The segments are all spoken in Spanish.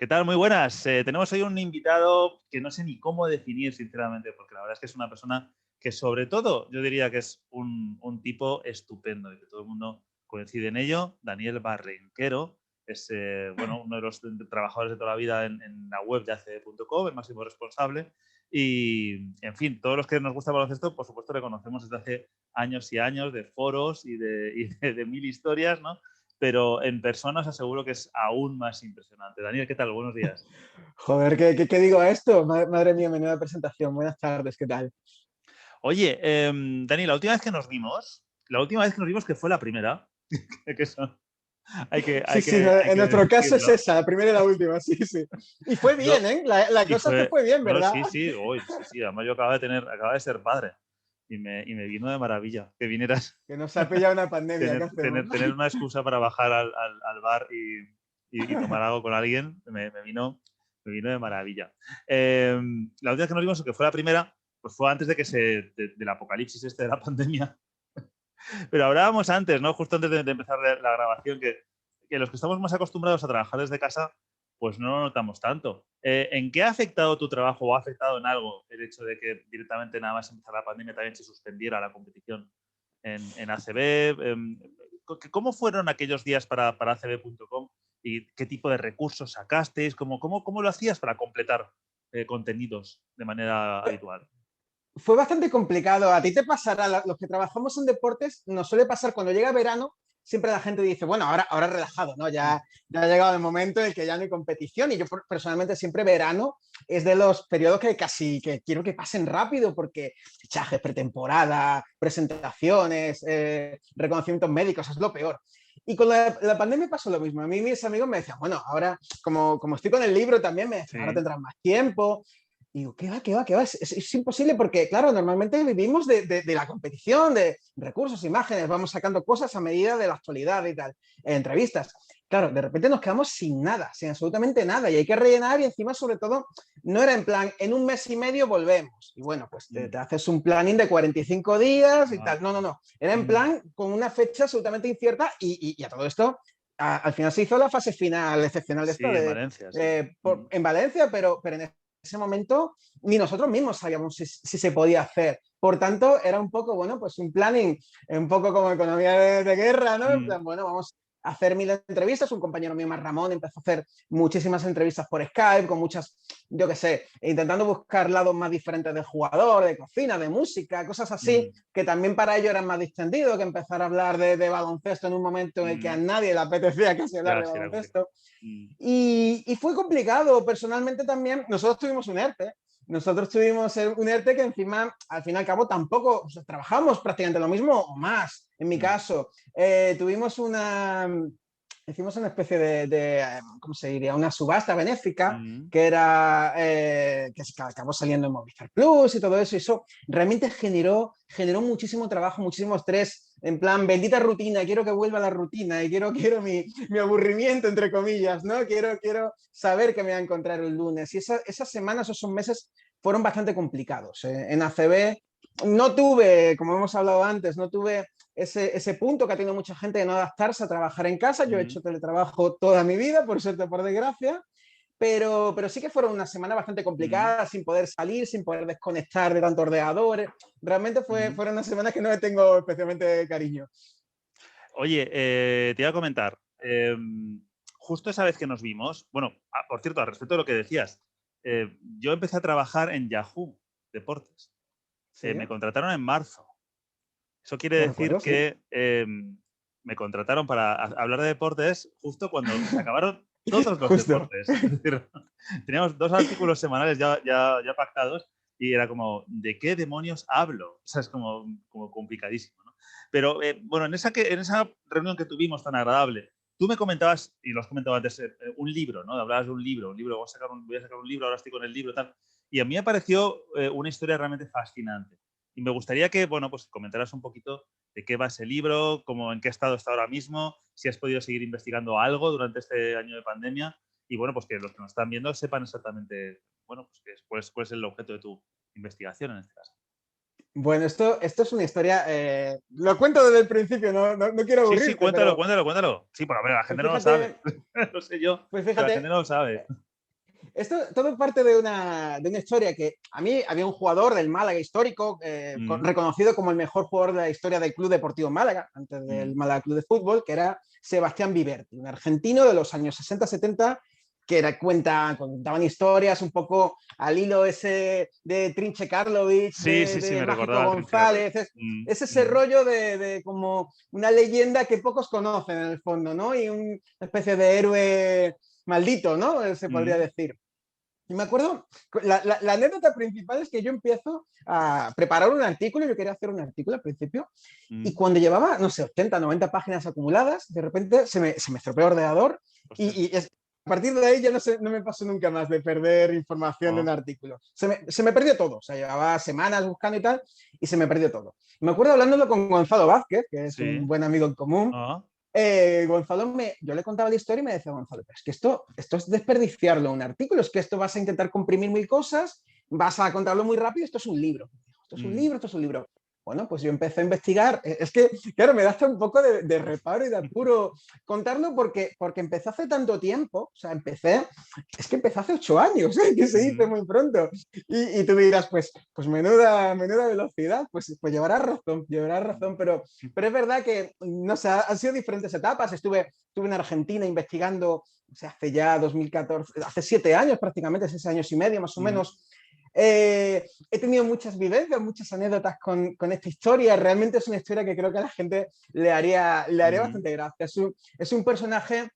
¿Qué tal? Muy buenas. Tenemos hoy un invitado que no sé ni cómo definir, sinceramente, porque la verdad es que es una persona que, sobre todo, yo diría que es un tipo estupendo y que todo el mundo coincide en ello. Daniel Barrenquero es uno de los trabajadores de toda la vida en la web de acb.com, el máximo responsable. Y, en fin, todos los que nos gusta el baloncesto, por supuesto, le conocemos desde hace años y años de foros y de mil historias, ¿no? Pero en persona os aseguro que es aún más impresionante. Daniel, ¿qué tal? Buenos días. Joder, ¿qué digo a esto? Madre mía, menuda presentación. Buenas tardes, ¿qué tal? Oye, Dani, la última vez que nos vimos que fue la primera, que eso Sí, sí, hay en que nuestro caso es decirlo. esa, la primera y la última, sí, sí. Y fue bien, Yo, ¿eh? La y cosa es que fue, fue bien, no, ¿verdad? sí, sí, hoy, sí, sí, además yo acababa de ser padre y me vino de maravilla que vinieras, Que nos ha pillado una pandemia, ¿qué hacemos? tener una excusa para bajar al bar y tomar algo con alguien, me vino de maravilla. La última vez que nos vimos, que fue la primera, pues fue antes de del apocalipsis de la pandemia. Pero hablábamos antes, ¿no? Justo antes de empezar la grabación, que los que estamos más acostumbrados a trabajar desde casa, pues no lo notamos tanto. ¿En qué ha afectado tu trabajo o ha afectado en algo el hecho de que directamente nada más empezar la pandemia también se suspendiera la competición en ACB? ¿Cómo fueron aquellos días para acb.com y qué tipo de recursos sacasteis? ¿Cómo lo hacías para completar contenidos de manera habitual? Fue bastante complicado. A ti te pasará, los que trabajamos en deportes, nos suele pasar cuando llega verano, siempre la gente dice, bueno, ahora relajado, ¿no? Ya ha llegado el momento en el que ya no hay competición y yo personalmente siempre verano es de los periodos que quiero que pasen rápido porque fichajes, pretemporada, presentaciones, reconocimientos médicos, es lo peor. Y con la pandemia pasó lo mismo. A mí mis amigos me decían, bueno, ahora como estoy con el libro también, me decían, ahora Sí. tendrás más tiempo. Y digo, ¿qué va? Es imposible porque, claro, normalmente vivimos de la competición, de recursos, imágenes, vamos sacando cosas a medida de la actualidad y tal, entrevistas. Claro, de repente nos quedamos sin nada, sin absolutamente nada, y hay que rellenar y encima, sobre todo, no era en plan, en un mes y medio volvemos. Y bueno, pues te haces un planning de 45 días y tal. No. Era en plan con una fecha absolutamente incierta y a todo esto, al final se hizo la fase final excepcional de Sí, esto en Valencia, sí. en Valencia, pero en ese momento ni nosotros mismos sabíamos si se podía hacer. Por tanto, era un poco, bueno, pues un planning, un poco como economía de guerra, ¿no? En plan, bueno, vamos a hacer 1000 entrevistas. Un compañero mío más, Ramón, empezó a hacer muchísimas entrevistas por Skype, con muchas, yo qué sé, intentando buscar lados más diferentes del jugador, de cocina, de música, cosas así, que también para ellos eran más distendidos que empezar a hablar de baloncesto en un momento en el que a nadie le apetecía casi hablar Ya, de sí, era complicado. baloncesto. Y fue complicado. Personalmente también, nosotros tuvimos un ERTE. Nosotros tuvimos un ERTE que encima, al fin y al cabo, tampoco, o sea, trabajamos prácticamente lo mismo o más, en mi caso. Tuvimos hicimos una especie ¿cómo se diría? Una subasta benéfica que era, que acabó saliendo en Movistar Plus y todo eso. Y eso realmente generó muchísimo trabajo, muchísimo estrés. En plan, bendita rutina, quiero que vuelva la rutina y quiero mi aburrimiento, entre comillas, ¿no? Quiero saber que me voy a encontrar el lunes. Y esas semanas, esos meses fueron bastante complicados. En ACB no tuve, como hemos hablado antes, no tuve ese punto que ha tenido mucha gente de no adaptarse a trabajar en casa. Yo he hecho teletrabajo toda mi vida, por suerte, por desgracia. Pero sí que fueron una semana bastante complicada, sin poder salir, sin poder desconectar de tantos ordenadores. Realmente fueron unas semanas que no le tengo especialmente cariño. Oye, te iba a comentar, justo esa vez que nos vimos, bueno, por cierto, al respecto de lo que decías, yo empecé a trabajar en Yahoo Deportes. ¿Sí? Me contrataron en marzo. Eso quiere Lo decir recuerdo, sí. que me contrataron para hablar de deportes justo cuando se acabaron todos los Justo. deportes. Es decir, teníamos 2 artículos semanales ya pactados y era como, ¿de qué demonios hablo? O sea, es como complicadísimo, ¿no? Pero bueno, en esa reunión que tuvimos tan agradable, tú me comentabas, y lo has comentado antes, un libro, ¿no? Hablabas de un libro, voy a sacar un libro, ahora estoy con el libro, tal. Y a mí me pareció una historia realmente fascinante. Y me gustaría que, bueno, pues comentaras un poquito de qué va ese libro, en qué estado está ahora mismo, si has podido seguir investigando algo durante este año de pandemia y, bueno, pues que los que nos están viendo sepan exactamente, bueno, pues cuál es el objeto de tu investigación en este caso. Bueno, esto es una historia, lo cuento desde el principio, no quiero Sí, aburrirte, cuéntalo, pero cuéntalo, cuéntalo. Sí, pero a ver, la pues gente no lo sabe. fíjate, Lo sé yo, pues pero la gente fíjate, no lo sabe. esto todo parte de una historia que a mí había un jugador del Málaga histórico, reconocido como el mejor jugador de la historia del Club Deportivo Málaga, antes del Málaga Club de Fútbol, que era Sebastián Viverti, un argentino de los años 60-70, que contaban historias un poco al hilo ese de Trinche Karlovic, Sí, de me Mágico recordaba al Trinche Karlovic. González. Es ese rollo de como una leyenda que pocos conocen en el fondo, ¿no? Y una especie de héroe maldito, ¿no? Se podría decir. Y me acuerdo, la anécdota principal es que yo empiezo a preparar un artículo, yo quería hacer un artículo al principio, y cuando llevaba, no sé, 80, 90 páginas acumuladas, de repente se me estropeó el ordenador y a partir de ahí ya no me pasó nunca más de perder información de un artículo. Se me perdió todo, o sea, llevaba semanas buscando y tal, y se me perdió todo. Y me acuerdo hablándolo con Gonzalo Vázquez, que es un buen amigo en común. Gonzalo, yo le contaba la historia y me decía, Gonzalo, pero es que esto es desperdiciarlo un artículo, es que esto vas a intentar comprimir mil cosas, vas a contarlo muy rápido, esto es un libro. Esto es un libro, esto es un libro. Bueno, pues yo empecé a investigar. Es que, claro, me da hasta un poco de reparo y de apuro contarlo porque empecé hace tanto tiempo. O sea, empecé hace 8 años, que se dice muy pronto. Y tú dirás, pues menuda velocidad. Pues llevarás razón. Pero es verdad que, no sé, han sido diferentes etapas. Estuve en Argentina investigando, o sea, hace ya 2014, hace 7 años prácticamente, 6 años y medio más o menos. He tenido muchas vivencias, muchas anécdotas con esta historia. Realmente es una historia que creo que a la gente le haría bastante gracia. Es un personaje,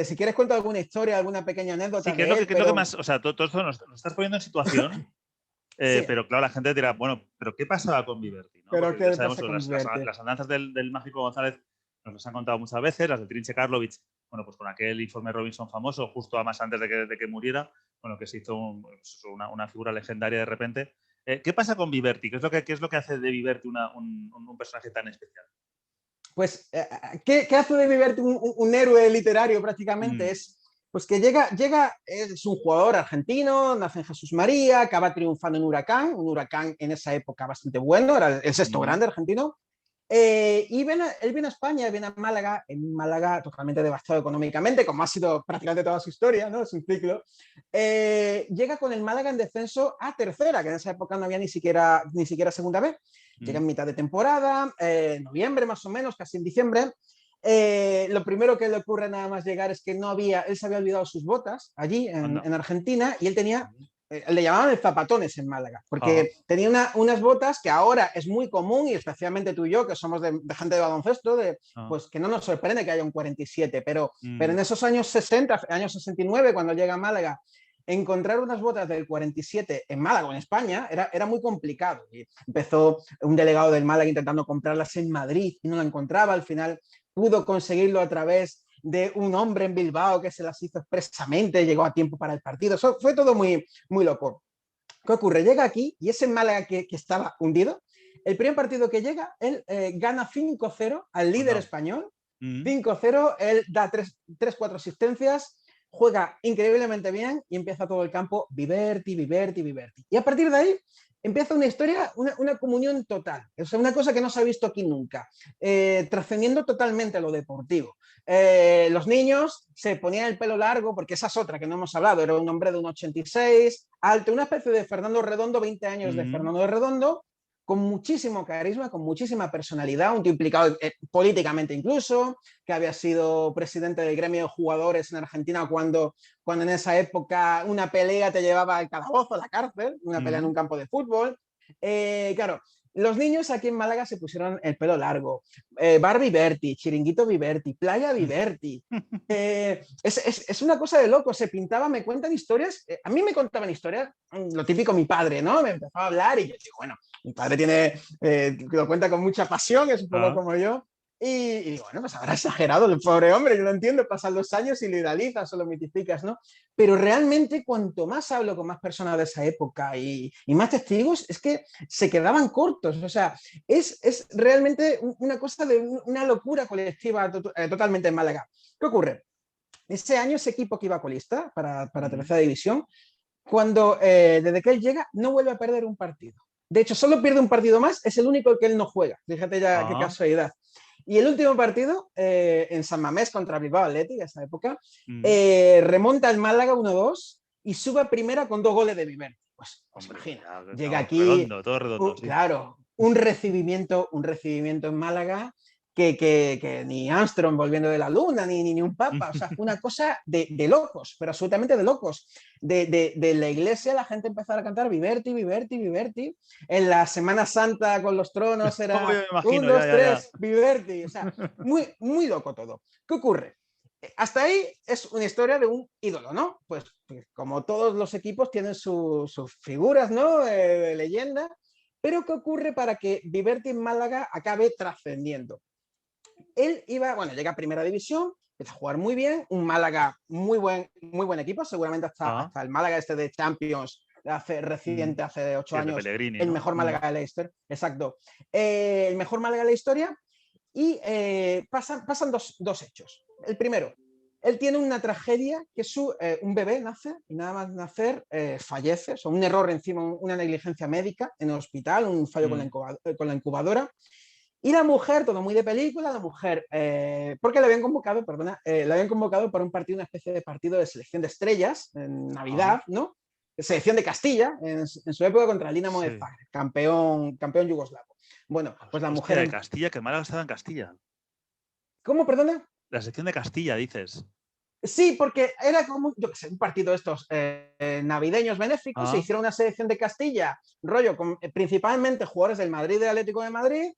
si quieres cuento alguna historia, alguna pequeña anécdota Sí, ¿qué es pero... lo que más, o sea, todo esto nos estás poniendo en situación, sí. Pero claro, la gente dirá, bueno, ¿pero qué pasaba con Viverti? ¿No? Pero porque ¿qué ya sabemos pasa con las andanzas del Mágico González nos las han contado muchas veces, las de Trinche Karlovic, bueno, pues con aquel informe Robinson famoso, justo más antes de que muriera, bueno, que se hizo una figura legendaria de repente. ¿Qué pasa con Viverti? ¿Qué es lo que hace de Viverti un personaje tan especial? Pues, ¿qué hace de Viverti un héroe literario prácticamente? Es pues que llega, es un jugador argentino, nace en Jesús María, acaba triunfando en un Huracán en esa época bastante bueno, era el sexto grande argentino. Y él viene a España, viene a Málaga, en Málaga totalmente devastado económicamente, como ha sido prácticamente toda su historia, ¿no? Es un ciclo. Llega con el Málaga en descenso a tercera, que en esa época no había ni siquiera segunda vez. Llega en mitad de temporada, noviembre más o menos, casi en diciembre. Lo primero que le ocurre nada más llegar es que él se había olvidado sus botas allí en Argentina y él tenía, le llamaban el zapatones en Málaga, porque tenía unas botas que ahora es muy común y especialmente tú y yo, que somos de gente de baloncesto, pues que no nos sorprende que haya un 47, pero en esos años 60, años 69, cuando llega a Málaga, encontrar unas botas del 47 en Málaga o en España era muy complicado. Y empezó un delegado del Málaga intentando comprarlas en Madrid y no la encontraba. Al final pudo conseguirlo a través de un hombre en Bilbao que se las hizo expresamente, llegó a tiempo para el partido. Eso fue todo muy, muy loco. ¿Qué ocurre? Llega aquí y ese Málaga que estaba hundido, el primer partido que llega, él gana 5-0 al líder español. 5-0, él da 3-4 asistencias, juega increíblemente bien y empieza todo el campo Viverti. Y a partir de ahí empieza una historia, una comunión total. O sea, una cosa que no se ha visto aquí nunca, trascendiendo totalmente lo deportivo. Los niños se ponían el pelo largo, porque esa es otra que no hemos hablado, era un hombre de un 86, alto, una especie de Fernando Redondo, 20 años de Fernando Redondo, con muchísimo carisma, con muchísima personalidad, un tío implicado políticamente incluso, que había sido presidente del gremio de jugadores en Argentina cuando en esa época una pelea te llevaba al calabozo, a la cárcel, una pelea en un campo de fútbol. Claro, los niños aquí en Málaga se pusieron el pelo largo. Bar Viverti, Chiringuito Viverti, Playa Viverti. Es una cosa de loco. Se pintaba, me cuentan historias. A mí me contaban historias, lo típico mi padre, ¿no? Me empezó a hablar y yo digo, bueno, mi padre lo cuenta con mucha pasión, es un poco como yo. Y bueno, pues habrá exagerado el pobre hombre, yo lo entiendo, pasan los años y lo idealizas o lo mitificas, ¿no? Pero realmente cuanto más hablo con más personas de esa época y más testigos, es que se quedaban cortos, o sea, es realmente una cosa de una locura colectiva totalmente en Málaga. ¿Qué ocurre? Ese año ese equipo que iba colista para tercera división, cuando desde que él llega no vuelve a perder un partido. De hecho, solo pierde un partido más, es el único que él no juega. Fíjate ya qué casualidad. Y el último partido, en San Mamés contra Bilbao Athletic, esa época, remonta el Málaga 1-2 y sube a primera con 2 goles de Viverti. Pues Hombre, imagina, ya, llega no, aquí, todo redondo, sí. claro, un recibimiento en Málaga que ni Armstrong volviendo de la luna, ni un papa, o sea, fue una cosa de locos, pero absolutamente de locos. De la iglesia la gente empezó a cantar Viverti, Viverti, Viverti. En la Semana Santa con los tronos Como yo era me imagino, 1, 2, ya. 3, Viverti. O sea, muy loco todo. ¿Qué ocurre? Hasta ahí es una historia de un ídolo, ¿no? Pues como todos los equipos tienen sus figuras, ¿no? De leyenda. Pero ¿qué ocurre para que Viverti en Málaga acabe trascendiendo? Él llega a primera división, empieza a jugar muy bien, un Málaga muy buen equipo, seguramente hasta el Málaga este de Champions reciente, hace 8 años, Pellegrini, el ¿no? mejor Málaga de Leicester, exacto, el mejor Málaga de la historia, y pasan dos hechos. El primero, él tiene una tragedia que un bebé nace y nada más nacer fallece, o sea, un error encima, una negligencia médica en el hospital, un fallo con la incubadora. Y la mujer, todo muy de película, la mujer, porque le habían convocado, para un partido, una especie de partido de selección de estrellas, en Navidad, ¿no? Selección de Castilla, en su época contra el Dinamo de Zagreb, campeón yugoslavo. Bueno, pues la mujer... de Castilla, que Málaga estaba en Castilla. ¿Cómo, perdona? La sección de Castilla, dices. Sí, porque era como, yo qué sé, un partido de estos navideños benéficos, se hicieron una selección de Castilla, rollo, con principalmente jugadores del Madrid y del Atlético de Madrid,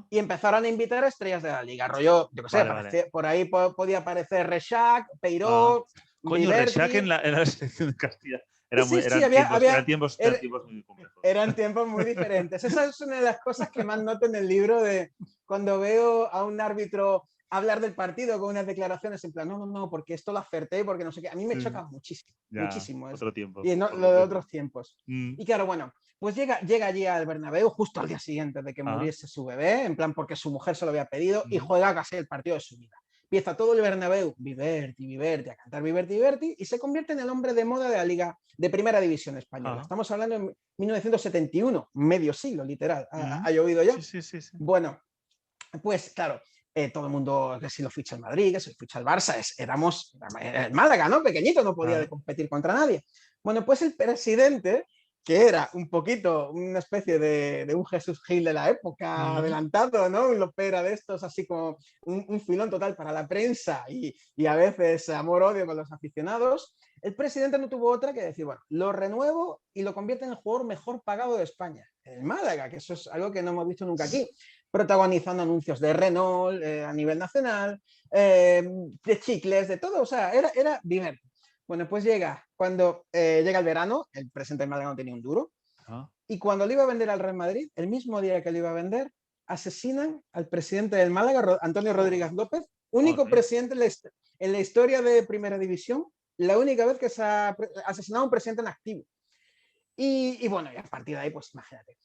y empezaron a invitar a estrellas de la liga, rollo, yo qué sé, vale. Por ahí podía aparecer Rexach, Peiró, Coño, Rexach en la selección de Castilla. Eran tiempos muy complejos. Eran tiempos muy diferentes. Esa es una de las cosas que más noto en el libro, de cuando veo a un árbitro hablar del partido con unas declaraciones en plan, no, porque esto lo acerté, porque no sé qué. A mí me choca muchísimo. Otro tiempo. Y lo de otros tiempos. Y claro, bueno, pues llega allí al Bernabéu justo al día siguiente de que muriese su bebé, en plan porque su mujer se lo había pedido, y juega casi el partido de su vida. Empieza todo el Bernabéu, Viverti, a cantar Viverti, y se convierte en el hombre de moda de la Liga de Primera División Española. Estamos hablando de 1971, medio siglo, literal. ¿Ha llovido ya? Sí. Bueno, pues claro, todo el mundo, que si lo ficha el Madrid, que si lo ficha el Barça, éramos el Málaga, ¿no? Pequeñito, no podía competir contra nadie. Bueno, pues el presidente, que era un poquito una especie de un Jesús Gil de la época, adelantado, ¿no? Un Lopera de estos, así como un filón total para la prensa y a veces amor-odio con los aficionados. El presidente no tuvo otra que decir, bueno, lo renuevo y lo convierte en el jugador mejor pagado de España, el Málaga, que eso es algo que no hemos visto nunca aquí, protagonizando anuncios de Renault a nivel nacional, de chicles, de todo, o sea, era Viverti. Bueno, pues cuando llega el verano, el presidente del Málaga no tenía un duro, y cuando le iba a vender al Real Madrid, el mismo día que le iba a vender, asesinan al presidente del Málaga, Antonio Rodríguez López, único presidente en la historia de Primera División, la única vez que se ha asesinado a un presidente en activo. Y bueno, y a partir de ahí, pues imagínate,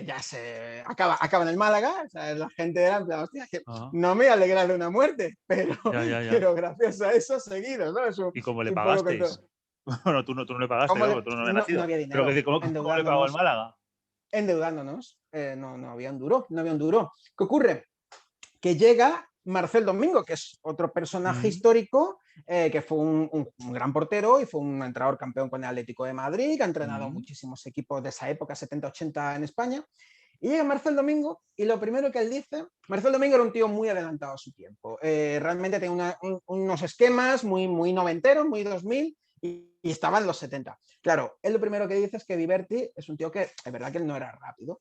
ya se acaba en el Málaga, o sea, la gente era en plan, hostia, que no me alegra de una muerte, pero gracias a eso seguido, ¿no? ¿Y cómo le pagasteis? Bueno, tú no le pagaste, tú no habías nacido. No había dinero. Pero ¿cómo le pagó el Málaga? Endeudándonos, no había un duro. ¿Qué ocurre? Que llega Marcel Domingo, que es otro personaje histórico, que fue un gran portero y fue un entrenador campeón con el Atlético de Madrid, que ha entrenado muchísimos equipos de esa época, 70-80 en España. Y llega Marcel Domingo y lo primero que él dice, Marcel Domingo era un tío muy adelantado a su tiempo. Realmente tenía unos esquemas muy noventeros, muy 2000, y estaba en los 70. Claro, él lo primero que dice es que Viverti es un tío que es verdad que él no era rápido,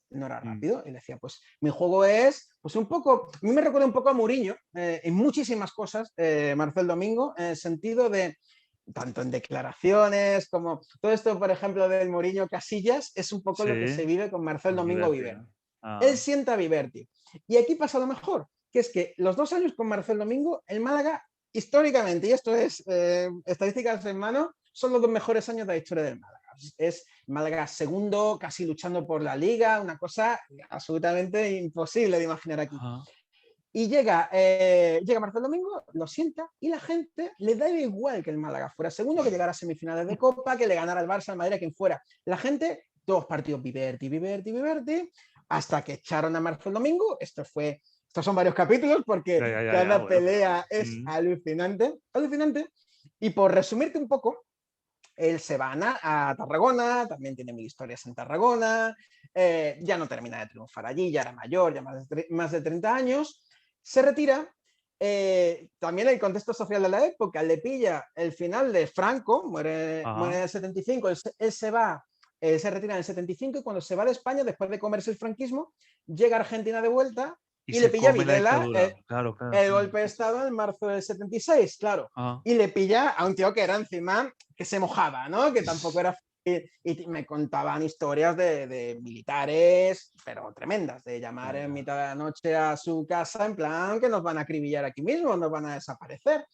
y decía, pues mi juego es, pues un poco, a mí me recuerda un poco a Mourinho, en muchísimas cosas, Marcel Domingo, en el sentido de, tanto en declaraciones como todo esto, por ejemplo, del Mourinho Casillas, es un poco lo que se vive con Marcel Domingo Viverti. Él sienta a Viverti. Y aquí pasa lo mejor, que es que los 2 años con Marcel Domingo, el Málaga, históricamente, y esto es estadísticas en mano, son los 2 mejores años de la historia del Málaga. Es Málaga segundo, casi luchando por la liga, una cosa absolutamente imposible de imaginar aquí. Y llega Marcel Domingo, lo sienta, y la gente le da igual que el Málaga fuera segundo, que llegara a semifinales de Copa, que le ganara al Barça, al Madrid, a quien fuera. La gente, 2 partidos Viverti, hasta que echaron a Marcel Domingo. Estos son varios capítulos porque cada pelea es alucinante. Y por resumirte un poco, él se va a Tarragona, también tiene mil historias en Tarragona, ya no termina de triunfar allí, ya era mayor, ya más de 30 años, se retira. También el contexto social de la época le pilla el final de Franco, muere en el 75, él se va, se retira en el 75 y cuando se va de España, después de comerse el franquismo, llega a Argentina de vuelta Y y le se pilla come la Videla dictadura. Claro. el golpe de Estado en marzo del 76, claro. Y le pilla a un tío que era encima, que se mojaba, ¿no? Que tampoco era... Y me contaban historias de militares, pero tremendas, de llamar en mitad de la noche a su casa en plan que nos van a acribillar aquí mismo, nos van a desaparecer.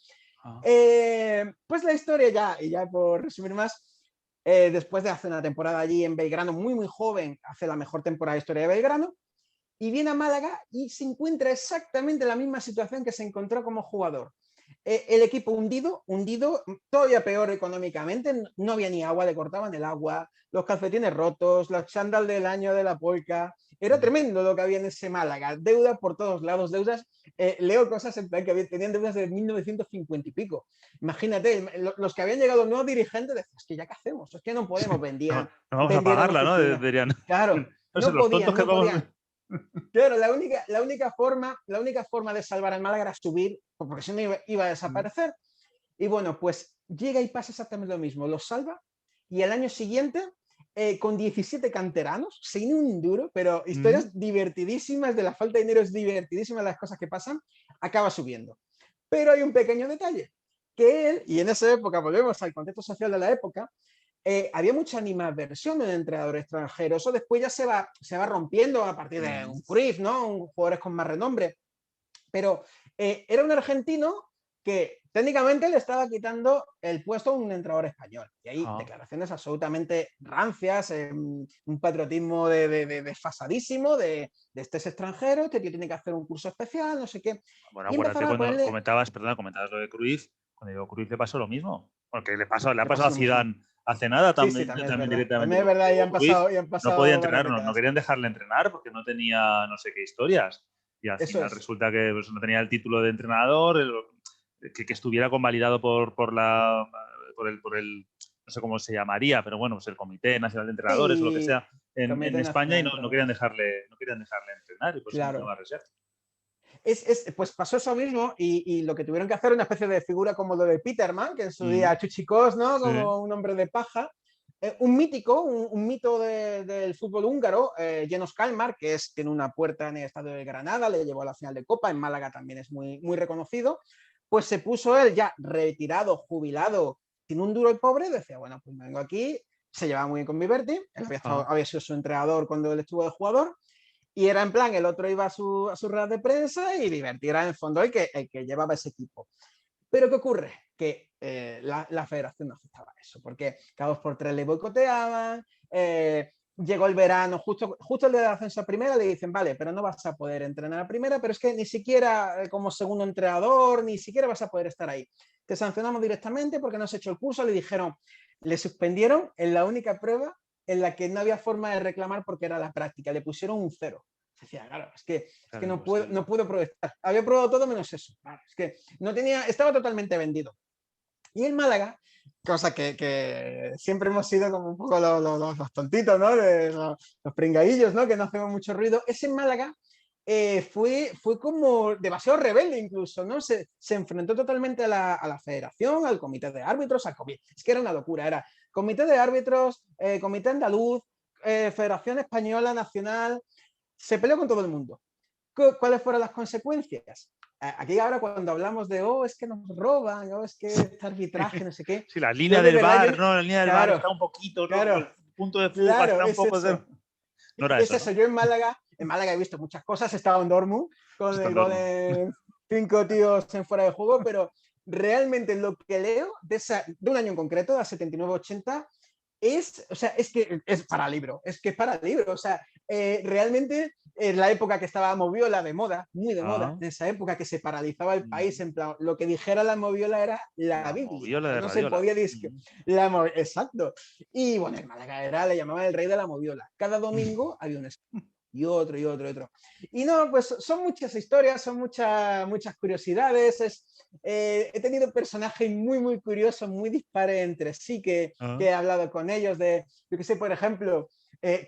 Pues la historia ya, y ya por resumir más, después de hacer una temporada allí en Belgrano, muy, muy joven, hace la mejor temporada de historia de Belgrano, y viene a Málaga y se encuentra exactamente en la misma situación que se encontró como jugador. El equipo hundido, todavía peor económicamente, no había ni agua, le cortaban el agua, los calcetines rotos, los chándal del año de la polca, era tremendo lo que había en ese Málaga, deuda por todos lados, deudas, leo cosas en plan que tenían deudas de 1950 y pico. Imagínate, los que habían llegado nuevos dirigentes, decían, es que ya qué hacemos, es que no podemos, No, no vamos a vendieron pagarla, ¿no? oficinas. Dirían. Claro, No sé, no los tontos podían, que no vamos. podían. Claro, la única forma de salvar al Málaga era subir, porque si no iba a desaparecer. Y bueno, pues llega y pasa exactamente lo mismo. Los salva y el año siguiente, con 17 canteranos, sin un duro, pero historias divertidísimas de la falta de dinero, es divertidísimas las cosas que pasan, acaba subiendo. Pero hay un pequeño detalle, que él, y en esa época, volvemos al contexto social de la época, había mucha animadversión en el entrenador extranjero. Eso después ya se va rompiendo a partir de un Cruyff, ¿no? Jugadores con más renombre. Pero era un argentino que técnicamente le estaba quitando el puesto a un entrenador español. Y hay declaraciones absolutamente rancias, un patriotismo desfasadísimo de este es extranjero, este tío tiene que hacer un curso especial, no sé qué. Bueno, Y acuérdate empezaron a cuando ponerle... comentabas lo de Cruyff, cuando digo Cruyff le pasó lo mismo. Porque le ha pasado Le a pasa lo mismo. Zidane hace nada Sí, también, también es también verdad. directamente. También es verdad, y Cruyff han no podía pasado varias entrenar, no décadas. querían dejarle entrenar porque no tenía no sé qué historias. Y al Eso final es. resulta que pues, no tenía el título de entrenador, que estuviera convalidado por el, no sé cómo se llamaría, pero bueno, pues el Comité Nacional de Entrenadores o lo que Sí, sea en Comité España y Nacional de no querían Entrenadores. dejarle entrenar y por eso no Claro. tenía reserva. Pues pasó eso mismo y lo que tuvieron que hacer era una especie de figura como lo de Peterman, que en su día Chuchicos, ¿no? Sí. Como un hombre de paja. Un mítico, un mito del fútbol húngaro, Janos Kalmar, que tiene una puerta en el estadio de Granada, le llevó a la final de Copa, en Málaga también es muy, muy reconocido, pues se puso él ya retirado, jubilado, sin un duro el pobre, decía, bueno, pues vengo aquí, se llevaba muy bien con Viverti, él había sido su entrenador cuando él estuvo de jugador, y era en plan, el otro iba a su rueda de prensa y Viverti era en el fondo el que llevaba ese equipo. Pero ¿qué ocurre? Que la federación no aceptaba eso, porque cada 2 por 3 le boicoteaban, llegó el verano, justo el de la ascenso a primera, le dicen, vale, pero no vas a poder entrenar a primera, pero es que ni siquiera como segundo entrenador, ni siquiera vas a poder estar ahí. Te sancionamos directamente porque no has hecho el curso, le dijeron, le suspendieron en la única prueba en la que no había forma de reclamar porque era la práctica, le pusieron un 0. Decía, claro, es que no puedo protestar. Había probado todo menos eso. Claro, es que no tenía, estaba totalmente vendido. Y en Málaga, cosa que siempre hemos sido como un poco los tontitos, ¿no? Los pringadillos, ¿no? Que no hacemos mucho ruido. Ese en Málaga fue como demasiado rebelde incluso, ¿no? Se enfrentó totalmente a la federación, al comité de árbitros, es que era una locura, era comité de árbitros, comité andaluz, Federación Española Nacional, se peleó con todo el mundo. ¿Cuáles fueron las consecuencias? Aquí ahora cuando hablamos de, es que nos roban, es que este arbitraje, no sé qué. Sí, la línea del bar, ¿no? La línea del bar claro, está un poquito, ¿no? claro, El punto de fuga claro, está un es poco... eso. No era Es eso, eso, ¿no? yo en Málaga he visto muchas cosas, he estado en Dortmund con el gol Dortmund. en 5 tíos en fuera de juego, pero realmente lo que leo de un año en concreto, de 79-80, o sea, es que es para libro, o sea, realmente es la época que estaba Moviola de moda, muy de moda, en esa época que se paralizaba el país, en plan, lo que dijera la Moviola era la Biblia, Moviola de no se Radiola. podía exacto, y bueno, en Málaga le llamaban el rey de la Moviola, cada domingo había un y otro, y otro, y otro. Y no, pues son muchas historias, son muchas curiosidades. He tenido personajes muy, muy curiosos, muy dispares entre sí, que he hablado con ellos de, yo qué sé, por ejemplo,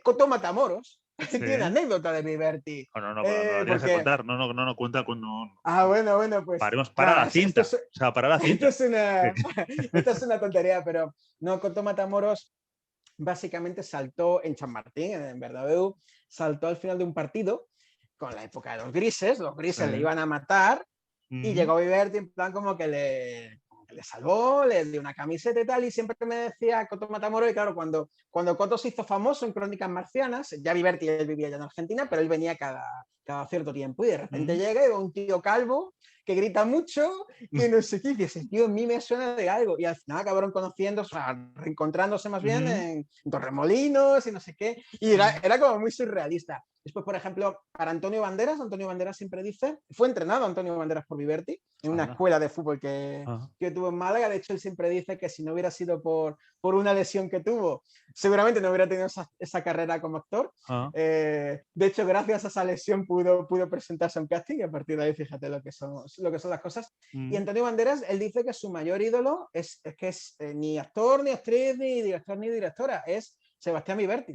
Coto Matamoros. Sí. Tiene anécdota de Viverti. No, pero lo tienes que contar. No cuenta con. Bueno, pues. Para la cinta. O sea, para la cinta. Esto es una tontería, pero no, Coto Matamoros básicamente saltó en Chamartín, en Bernabéu, saltó al final de un partido con la época de los grises le iban a matar y llegó Viverti en plan como que le salvó, le dio una camiseta y tal, y siempre me decía Coto Matamoros, y claro, cuando Coto se hizo famoso en Crónicas Marcianas, ya Viverti él vivía ya en Argentina, pero él venía cada cierto tiempo y de repente llega y ve un tío calvo que grita mucho, que no sé qué, y dice, tío, a mí me suena de algo, y al final acabaron conociendo, o sea, reencontrándose más bien en Torremolinos y no sé qué, y era como muy surrealista. Después, por ejemplo, para Antonio Banderas siempre dice, fue entrenado Antonio Banderas por Viverti en una escuela de fútbol que tuvo en Málaga. De hecho, él siempre dice que si no hubiera sido por una lesión que tuvo, seguramente no hubiera tenido esa carrera como actor. De hecho, gracias a esa lesión pudo presentarse a un casting, y a partir de ahí, fíjate lo que son las cosas. Y Antonio Banderas, él dice que su mayor ídolo es ni actor, ni actriz, ni director, ni directora, es Sebastián Viverti.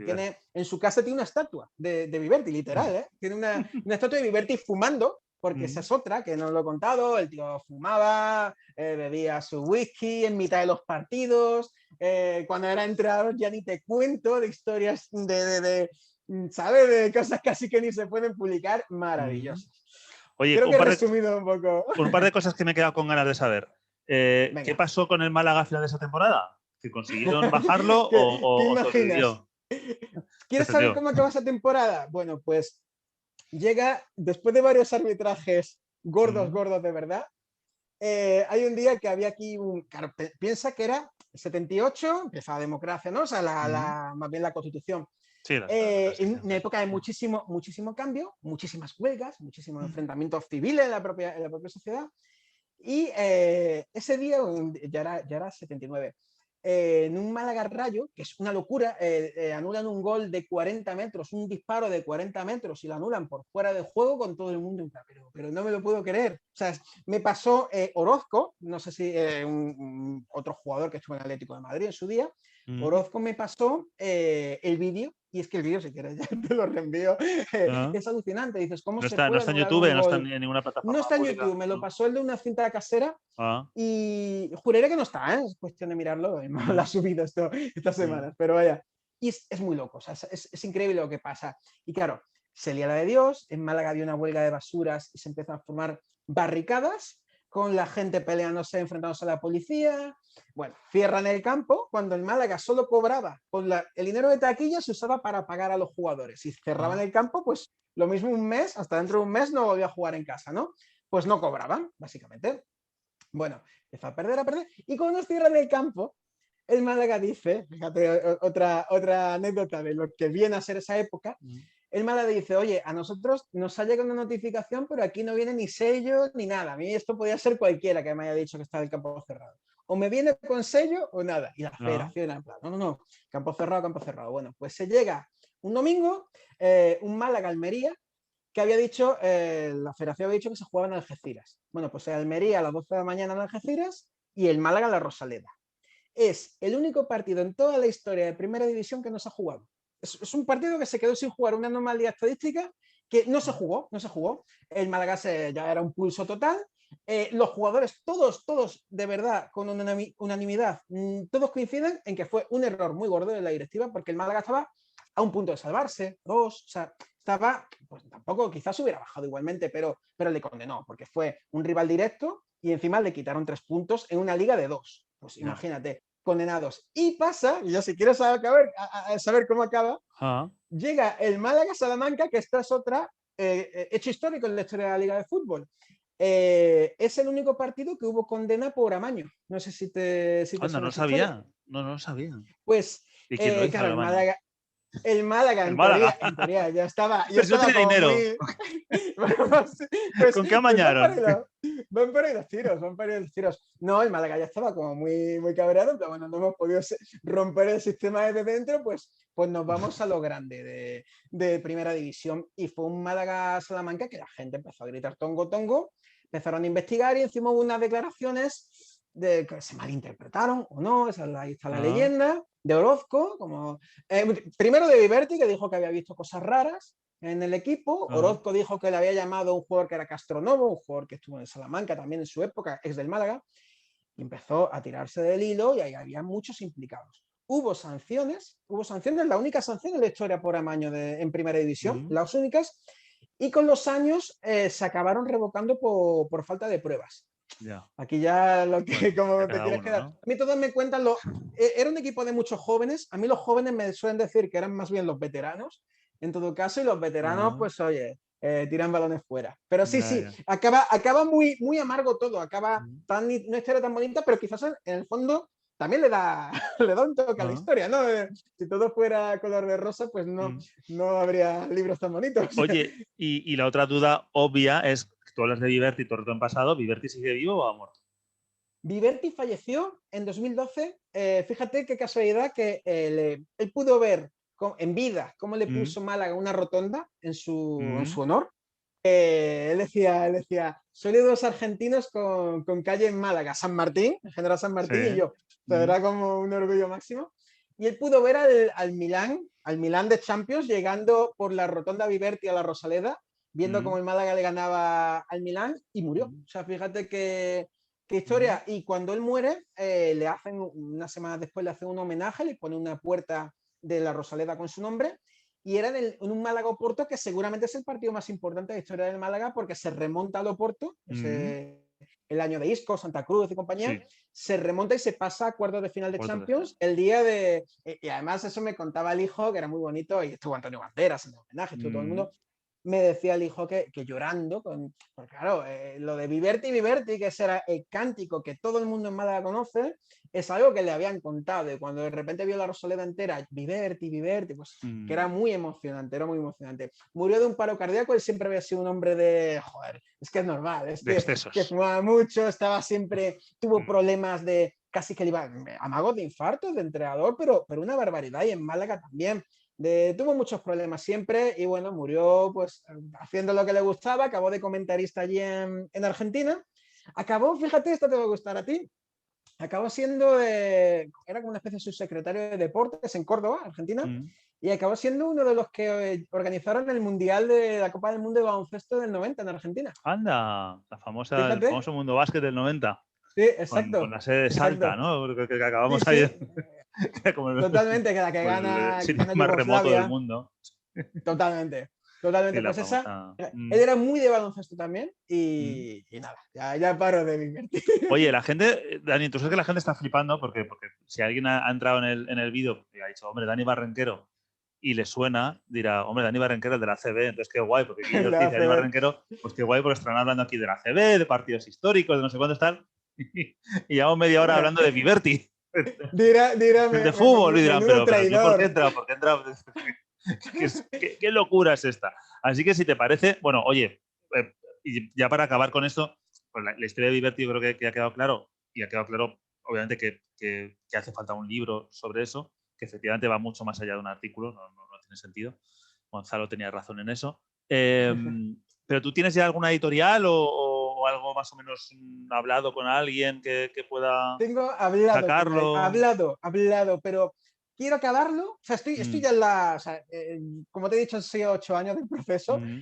En su casa tiene una estatua de Viverti, literal, ¿eh? Tiene una estatua de Viverti fumando, porque esa es otra, que no lo he contado. El tío fumaba, bebía su whisky en mitad de los partidos. Cuando era entrenador ya ni te cuento de historias ¿sabes? De cosas casi que ni se pueden publicar, maravillosas. Oye, creo que he resumido un poco. Un par de cosas que me he quedado con ganas de saber. ¿Qué pasó con el Málaga al final de esa temporada? ¿Que consiguieron bajarlo o sobrevivió? ¿Quieres saber cómo acaba esa temporada? Bueno, pues llega, después de varios arbitrajes gordos de verdad, hay un día que había aquí claro, piensa que era el 78, empieza la democracia, ¿no? O sea, más bien la Constitución. Sí, en una época de muchísimo cambio, muchísimas huelgas, muchísimos enfrentamientos civiles en la propia sociedad. Y ese día, ya era 79, en un Málaga Rayo, que es una locura, anulan un gol de 40 metros, un disparo de 40 metros, y lo anulan por fuera de juego con todo el mundo. Pero no me lo puedo creer. O sea, me pasó Orozco, no sé si otro jugador que estuvo en Atlético de Madrid en su día, Orozco me pasó el vídeo, y es que el vídeo, si quieres, ya te lo reenvío, es alucinante. Dices, ¿cómo se puede? No está en YouTube, no está en ninguna plataforma. No está en YouTube, me lo pasó el de una cinta casera. Y juraré que no está, ¿eh? Es cuestión de mirarlo. No lo ha subido estas semanas, pero vaya. Y es muy loco, o sea, es increíble lo que pasa. Y claro, se lía la de Dios. En Málaga había una huelga de basuras y se empiezan a formar barricadas con la gente peleándose, enfrentándose a la policía. Bueno, cierran el campo cuando en Málaga solo cobraba, con el dinero de taquilla se usaba para pagar a los jugadores. Y cerraban el campo, pues lo mismo un mes, hasta dentro de un mes no volvía a jugar en casa, ¿no? Pues no cobraban, básicamente. Bueno, empezó a perder, y cuando nos cierran el campo, el Málaga dice, fíjate, otra anécdota de lo que viene a ser esa época, el Málaga dice, oye, a nosotros nos ha llegado una notificación, pero aquí no viene ni sello ni nada. A mí esto podía ser cualquiera que me haya dicho que está el campo cerrado. O me viene con sello o nada. Y la federación, en plan, no, campo cerrado. Bueno, pues se llega un domingo, un Málaga-Almería, que había dicho, la federación había dicho que se jugaba en Algeciras. Bueno, pues Almería a las 12 de la mañana en Algeciras y el Málaga en la Rosaleda. Es el único partido en toda la historia de Primera División que no se ha jugado. Es un partido que se quedó sin jugar, una anomalía estadística que no se jugó. El Málaga ya era un pulso total. Los jugadores, todos de verdad, con unanimidad, todos coinciden en que fue un error muy gordo de la directiva, porque el Málaga estaba a un punto de salvarse, o sea, estaba, pues tampoco, quizás hubiera bajado igualmente, pero le condenó, porque fue un rival directo y encima le quitaron 3 puntos en una liga de 2. Pues imagínate, condenados. Y pasa, y ya si quieres saber cómo acaba, llega el Málaga-Salamanca, que esta es otra hecho histórico en la historia de la Liga de Fútbol. Es el único partido que hubo condena por amaño. No sé si te no lo sabía. No lo sabía. Pues, ¿Y quién lo hizo, claro, el Málaga... El Málaga, El Málaga. en teoría, ya estaba Pero si no tenía como dinero. muy... Pues, ¿Con qué pues amañaron? van por ahí los tiros, van por ahí los tiros. No, el Málaga ya estaba como muy cabreado, pero bueno, no hemos podido romper el sistema desde dentro, pues nos vamos a lo grande de primera división. Y fue un Málaga-Salamanca que la gente empezó a gritar tongo, tongo, empezaron a investigar y encima hubo unas declaraciones de que se malinterpretaron o no, ahí está la Ah, leyenda, de Orozco, como, primero de Viverti, que dijo que había visto cosas raras en el equipo. ah, Orozco dijo que le había llamado a un jugador que era Castronovo, un jugador que estuvo en Salamanca también en su época, ex del Málaga, y empezó a tirarse del hilo y ahí había muchos implicados. Hubo sanciones, la única sanción en la historia por amaño en primera división, mm, las únicas, y con los años se acabaron revocando por falta de pruebas. ya. Aquí ya lo que, Bueno, ya como te cada quieres uno, quedar. ¿no? A mí todos me cuentan, era un equipo de muchos jóvenes. A mí los jóvenes me suelen decir que eran más bien los veteranos, en todo caso, y los veteranos, Ah, pues oye, tiran balones fuera. Pero sí, ya, sí, ya. acaba muy amargo todo, acaba Mm, una historia tan bonita, pero quizás en el fondo también le da, le da un toque a la ah, historia, ¿no? Si todo fuera color de rosa, pues mm. no habría libros tan bonitos. Oye, y la otra duda obvia es, tú hablas de Viverti todo el rato en pasado, ¿Viverti sigue vivo o ha muerto? Viverti falleció en 2012. Fíjate qué casualidad que él pudo ver en vida cómo le Mm, puso Málaga una rotonda en mm, su honor. Él decía, soy de dos argentinos con calle en Málaga, San Martín, el general San sí. Martín y yo. O sea, Mm, era como un orgullo máximo. Y él pudo ver al Milán de Champions, llegando por la rotonda Viverti a la Rosaleda, viendo cómo mm, el Málaga le ganaba al Milán y murió. mm, O sea, fíjate qué mm, historia. Y cuando él muere, le hacen, una semana después le hacen un homenaje, le ponen una puerta de la Rosaleda con su nombre. Y era en un Málaga-Oporto que seguramente es el partido más importante de la historia del Málaga porque se remonta al Oporto, mm. el año de Isco, Santa Cruz y compañía, Sí, se remonta y se pasa a cuartos de final de cuartos de final. Champions el día de... Y además eso me contaba el hijo, que era muy bonito, y estuvo Antonio Banderas en el homenaje, estuvo todo el Mm, mundo, me decía el hijo que llorando, porque claro, lo de Viverti, Viverti, que ese era el cántico que todo el mundo en Málaga conoce, es algo que le habían contado. Y cuando de repente vio la Rosaleda entera, Viverti, Viverti, pues que era mm. muy emocionante, era muy emocionante. Murió de un paro cardíaco, él siempre había sido un hombre de, joder, es que es normal, De que excesos. fumaba mucho, estaba siempre, tuvo Mm, problemas de casi que le iba amagos de infartos de entrenador, pero una barbaridad. Y en Málaga también tuvo muchos problemas siempre y bueno, murió pues haciendo lo que le gustaba, acabó de comentarista allí en Argentina, acabó, fíjate, esto te va a gustar a ti, acabó siendo, era como una especie de subsecretario de deportes en Córdoba, Argentina, mm. y acabó siendo uno de los que organizaron el Mundial de la Copa del Mundo de Baloncesto del 90 en Argentina. Anda, el Fíjate, famoso mundo básquet del 90, sí, con exacto, la sede de Salta, exacto. ¿no? Que Sí, acabamos ahí, sí, como totalmente, que la que como el gana, sitio gana más remoto del Yugoslavia. mundo. Totalmente, Sí, totalmente. la Pues esa, famosa. él era muy de baloncesto también Mm. y nada, ya paro de invertir. Oye, la gente, Dani, tú sabes que la gente está flipando porque si alguien ha entrado en el vídeo y ha dicho, hombre, Dani Barrenquero, y le suena, dirá, hombre, Dani Barrenquero es de la CB, entonces qué guay, porque Guillermo La dice Dani ACB. Barrenquero, pues qué guay, porque están hablando aquí de la CB, de partidos históricos, de no sé cuánto tal, y llevamos media hora hablando de Viverti, Dirá de fútbol, y dirán, menudo pero tú, ¿por qué traidor. entras? ¿Por qué entras? ¿Qué locura es esta? Así que si te parece, bueno, oye, y ya para acabar con esto, pues la historia de Viverti yo creo que ha quedado claro, y ha quedado claro, obviamente, que hace falta un libro sobre eso, que efectivamente va mucho más allá de un artículo, no tiene sentido. Gonzalo tenía razón en eso. Pero tú tienes ya alguna editorial o algo más o menos hablado con alguien que pueda Tengo hablado con él, sacarlo. hablado, pero quiero acabarlo. O sea, estoy Mm, ya en la. O sea, como te he dicho, han sido 8 años del proceso. mm,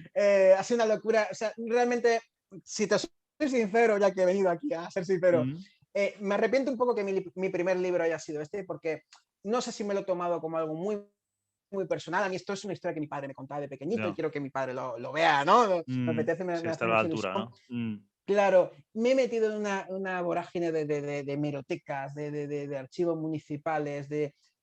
Ha sido una locura. O sea, realmente, si te soy sincero, ya que he venido aquí a ser sincero, mm, me arrepiento un poco que mi primer libro haya sido este, porque no sé si me lo he tomado como algo muy personal. A mí esto es una historia que mi padre me contaba de pequeñito y no. quiero que mi padre lo vea, ¿no? Me apetece, Sí, me está hace a la mucha altura, ilusión. ¿no? Mm, Claro, me he metido en una vorágine de hemerotecas, de archivos municipales,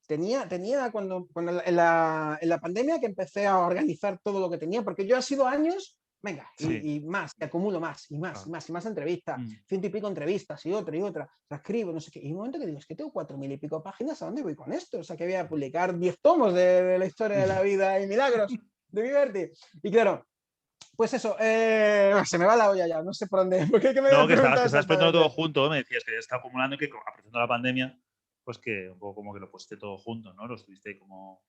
tenía cuando en la pandemia que empecé a organizar todo lo que tenía, porque yo ha sido años venga, Sí. y más, y acumulo más, y más, Claro. y más, y más entrevistas, Mm. 100 y pico entrevistas, y otra, la escribo, no sé qué. Y un momento que digo, es que tengo 4000 y pico páginas, ¿a dónde voy con esto? O sea, que voy a publicar 10 tomos de la historia de la vida y milagros de Viverti. Y claro, pues eso, se me va la olla ya, no sé por dónde, porque que me No, habías que preguntado estabas poniendo todo exactamente. junto, me decías que está acumulando y que apreciando la pandemia, pues que un poco como que lo pusiste todo junto, ¿no? Lo estuviste ahí como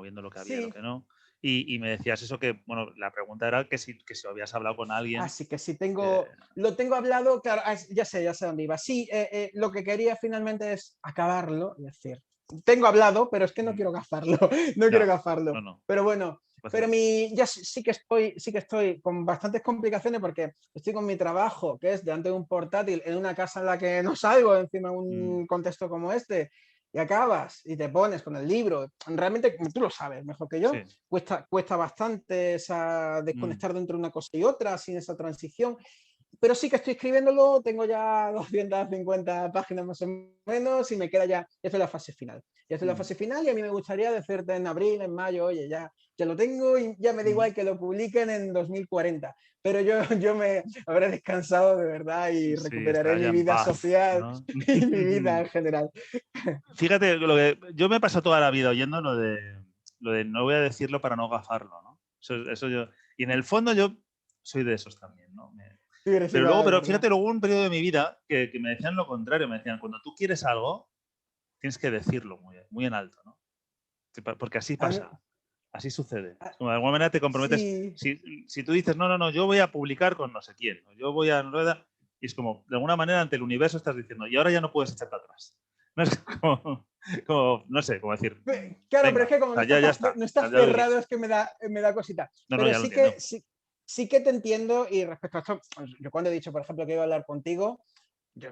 viendo lo que había y lo Sí, que no. Y me decías eso que, bueno, la pregunta era que si habías hablado con alguien. así que sí que- lo tengo hablado, claro, ya sé dónde iba. Sí, lo que quería finalmente es acabarlo, es decir, tengo hablado, pero es que no Mm, quiero gafarlo, no quiero ya, gafarlo. no, no, Pero bueno, pero paciencia. ya sí que estoy con bastantes complicaciones porque estoy con mi trabajo, que es delante de un portátil, en una casa en la que no salgo, encima en Mm, un contexto como este, y acabas y te pones con el libro. Realmente, tú lo sabes mejor que yo, sí. cuesta bastante esa Mm, desconectar dentro de una cosa y otra, sin esa transición. Pero sí que estoy escribiéndolo, tengo ya 250 páginas más o menos y me queda ya estoy en la fase final. Ya estoy en la mm, fase final y a mí me gustaría decirte en abril, en mayo, oye, ya lo tengo y ya me da mm. igual que lo publiquen en 2040. Pero yo me habré descansado de verdad y Sí, recuperaré estarás ya mi en vida paz, social ¿no? y mi vida en general. Fíjate, lo que yo me he pasado toda la vida oyendo lo de no voy a decirlo para no gafarlo, ¿no? Eso yo. Y en el fondo yo soy de esos también, ¿no? Sí, eres Pero igual, luego, de pero verdad. fíjate, luego hubo un periodo de mi vida que me decían lo contrario, me decían, cuando tú quieres algo, tienes que decirlo muy, muy en alto, ¿no? Porque así A mí, pasa, así sucede. Como de alguna manera te comprometes. sí, Si tú dices, no, yo voy a publicar con no sé quién, o yo voy a rueda, y es como, de alguna manera ante el universo estás diciendo, y ahora ya no puedes echarte atrás. No es como no sé, como decir, claro, pero es venga, que o como sea, ya está, no o sea, estás ya lo he vivido. cerrado, es que me da cosita. No, Pero ya lo entiendo. sí que te entiendo y respecto a esto, yo cuando he dicho, por ejemplo, que iba a hablar contigo, yo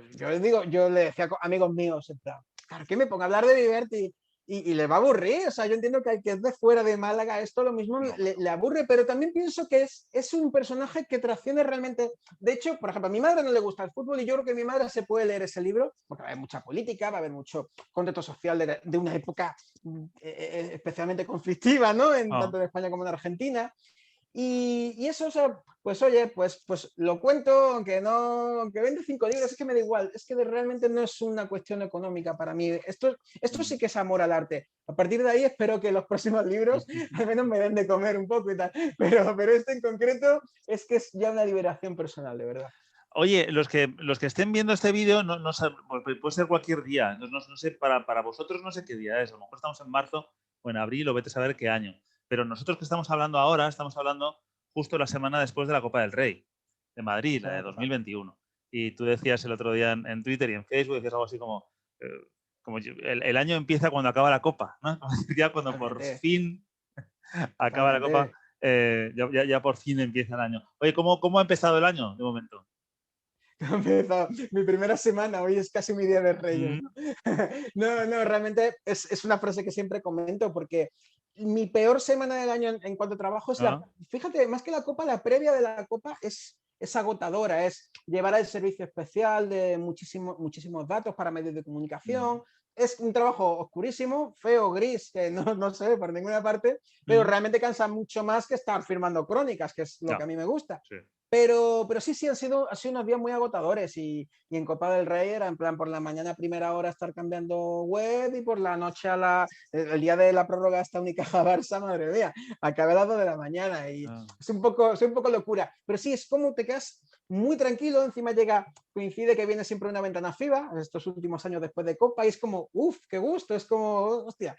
le decía a amigos míos, en plan, claro, que me ponga a hablar de Viverti y le va a aburrir. O sea, yo entiendo que al que es de fuera de Málaga, esto lo mismo No, hombre, no. le aburre, pero también pienso que es un personaje que trasciende realmente. De hecho, por ejemplo, a mi madre no le gusta el fútbol y yo creo que mi madre se puede leer ese libro porque va a haber mucha política, va a haber mucho contexto social de una época especialmente conflictiva, ¿no? Ah, Tanto en España como en Argentina. Y eso, o sea, pues oye, pues lo cuento, aunque vende 5 libros, es que me da igual, es que realmente no es una cuestión económica para mí. Esto sí mm. que es amor al arte. A partir de ahí espero que los próximos libros al menos me den de comer un poco y tal. Pero este en concreto es que es ya una liberación personal, de verdad. Oye, los que estén viendo este vídeo, puede ser cualquier día. No sé, para vosotros no sé qué día es. A lo mejor estamos en marzo o en abril o vete a saber qué año. Pero nosotros que estamos hablando ahora, estamos hablando justo la semana después de la Copa del Rey de Madrid, la de Total, total. 2021. Y tú decías el otro día en Twitter y en Facebook, decías algo así eh, como el año empieza cuando acaba la Copa, ¿no? Ya cuando por Totalmente, fin acaba la Copa, totalmente. ya por fin empieza el año. Oye, ¿cómo ha empezado el año de momento? Mi primera semana, hoy es casi mi día de Reyes. Mm, No, realmente es una frase que siempre comento porque mi peor semana del año en cuanto a trabajo es ¿no? fíjate, más que la copa, la previa de la copa es agotadora, es llevar al servicio especial de muchísimos datos para medios de Mm, comunicación. Es un trabajo oscurísimo, feo, gris, que no se ve por ninguna parte, pero mm, realmente cansa mucho más que estar firmando crónicas, que es lo que a ya, mí me gusta. sí. Pero sí, han sido unos días muy agotadores y en Copa del Rey era en plan por la mañana a primera hora estar cambiando web y por la noche el día de la prórroga hasta Unicaja Barça, madre mía, acabé a las 2 de la mañana y Ah, es un poco locura. Pero sí, es como te quedas muy tranquilo, encima coincide que viene siempre una ventana FIBA, estos últimos años después de Copa, y es como, uff, qué gusto, es como, hostia,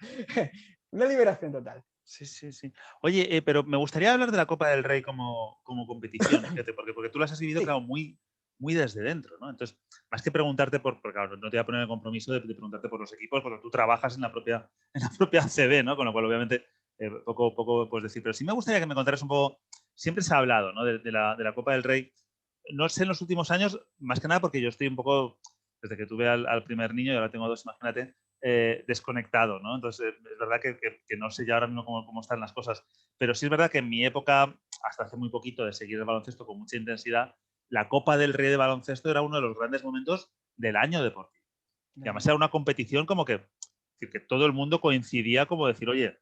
una liberación total. sí, sí, sí. Oye, pero me gustaría hablar de la Copa del Rey como competición, fíjate, porque tú las has vivido, Sí, claro, muy, muy desde dentro, ¿no? Entonces, más que preguntarte porque claro, no te voy a poner el compromiso de preguntarte por los equipos, porque tú trabajas en la propia CB, ¿no? Con lo cual, obviamente, poco puedes decir. Pero sí me gustaría que me contaras un poco, siempre se ha hablado, ¿no? De la Copa del Rey. No sé en los últimos años, más que nada porque yo estoy un poco, desde que tuve al primer niño, y ahora tengo dos, imagínate, desconectado, ¿no? Entonces, es verdad que no sé ya ahora mismo cómo están las cosas, pero sí es verdad que en mi época, hasta hace muy poquito de seguir el baloncesto con mucha intensidad, la Copa del Rey de baloncesto era uno de los grandes momentos del año deportivo. Y además era una competición como que todo el mundo coincidía como decir, oye,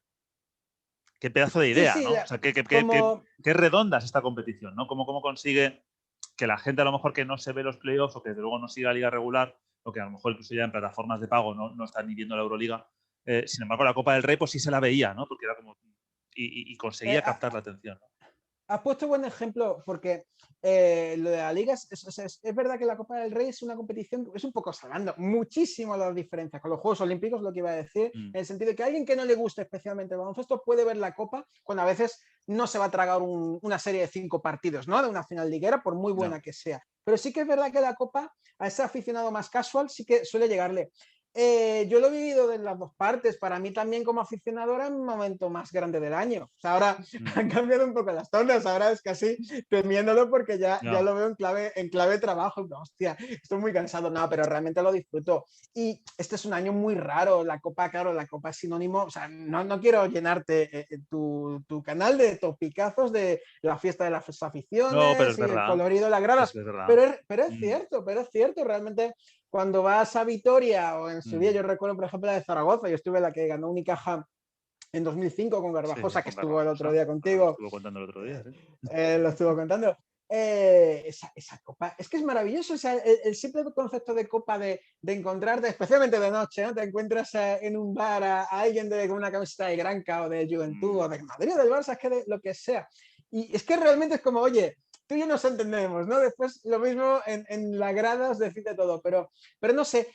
qué pedazo de idea, sí, ¿no? O sea, como... qué redonda es esta competición, ¿no? Cómo consigue que la gente a lo mejor que no se ve los playoffs o que desde luego no sigue la liga regular o que a lo mejor incluso ya en plataformas de pago no están ni viendo la Euroliga. Sin embargo, la Copa del Rey pues sí se la veía, ¿no? Porque era como... Y conseguía captar la atención, ¿no? Has puesto buen ejemplo porque lo de la liga es verdad que la Copa del Rey es una competición, es un poco salvando muchísimo las diferencias con los Juegos Olímpicos, lo que iba a decir, en el sentido de que alguien que no le guste especialmente el baloncesto puede ver la Copa cuando a veces no se va a tragar una serie de 5 partidos, ¿no? De una final liguera, por muy buena que sea. Pero sí que es verdad que la Copa, a ese aficionado más casual, sí que suele llegarle. Yo lo he vivido en las dos partes. Para mí también como aficionado era un momento más grande del año. O sea, ahora han cambiado un poco las tornas. Ahora es casi temiéndolo porque ya lo veo en clave de trabajo. No, hostia, estoy muy cansado. No, pero realmente lo disfruto. Y este es un año muy raro. La Copa, claro, la Copa es sinónimo. O sea, no quiero llenarte tu canal de topicazos de la fiesta de las No, pero aficiones es y el verdad. colorido de las gradas. Es verdad. Pero es cierto. Realmente cuando vas a Vitoria o en su día, yo recuerdo, por ejemplo, la de Zaragoza, yo estuve la que ganó Unicaja en 2005 con Garbajosa, Sí, que con estuvo el otro Garbajosa. día contigo. Lo estuvo contando el otro día, sí. Lo estuvo contando. Esa copa, es que es maravilloso. O sea, el simple concepto de copa de encontrarte, especialmente de noche, ¿no? Te encuentras en un bar a alguien con una camiseta de Granca o de Juventud o de Madrid o del Barça, es que de lo que sea. Y es que realmente es como, oye, tú y yo nos entendemos, ¿no? Después lo mismo en la grada os decide todo, pero no sé,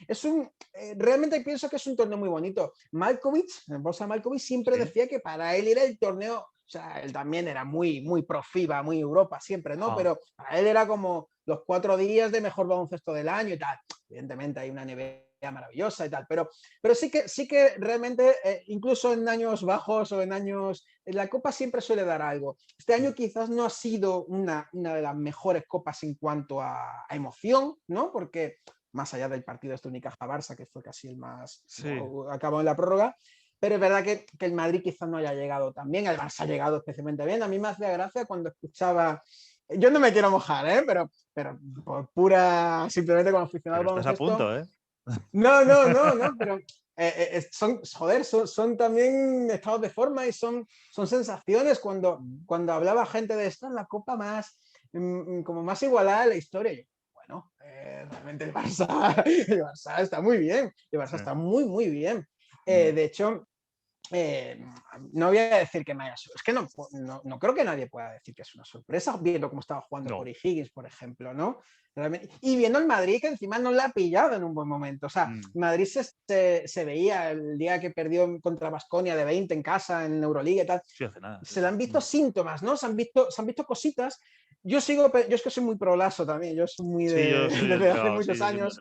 realmente pienso que es un torneo muy bonito. Malkovich, Bosa Malkovich, siempre decía que para él era el torneo, o sea, él también era muy pro FIBA, muy Europa siempre, ¿no? Pero para él era como los 4 días de mejor baloncesto del año y tal. Evidentemente hay una NBA maravillosa y tal, pero sí que realmente, incluso en años bajos o en años, la Copa siempre suele dar algo. Este año quizás no ha sido una de las mejores copas en cuanto a emoción, ¿no? Porque más allá del partido este Unicaja-Barça, que fue casi el más, ¿no? Acabó en la prórroga, pero es verdad que el Madrid quizás no haya llegado tan bien, el Barça ha llegado especialmente bien. A mí me hacía gracia cuando escuchaba, yo no me quiero mojar, pero por pura, simplemente como aficionado Pero al estás a baloncesto. punto, ¿eh? No, pero son también estados de forma y son sensaciones. Cuando hablaba gente de esto en la copa más, como más igualada de la historia. Yo, bueno, realmente el Barça está muy bien, el Barça está muy bien. De hecho, no voy a decir que me haya... Es que no creo que nadie pueda decir que es una sorpresa, viendo cómo estaba jugando Corey Higgins, por ejemplo, ¿no? Realmente, y viendo el Madrid, que encima no la ha pillado en un buen momento. O sea, Madrid se veía el día que perdió contra Baskonia de 20 en casa, en Euroliga y tal. Sí, hace nada. Se le han visto síntomas, ¿no? Se han visto cositas. Yo es que soy muy prolazo también, yo soy muy desde hace muchos años.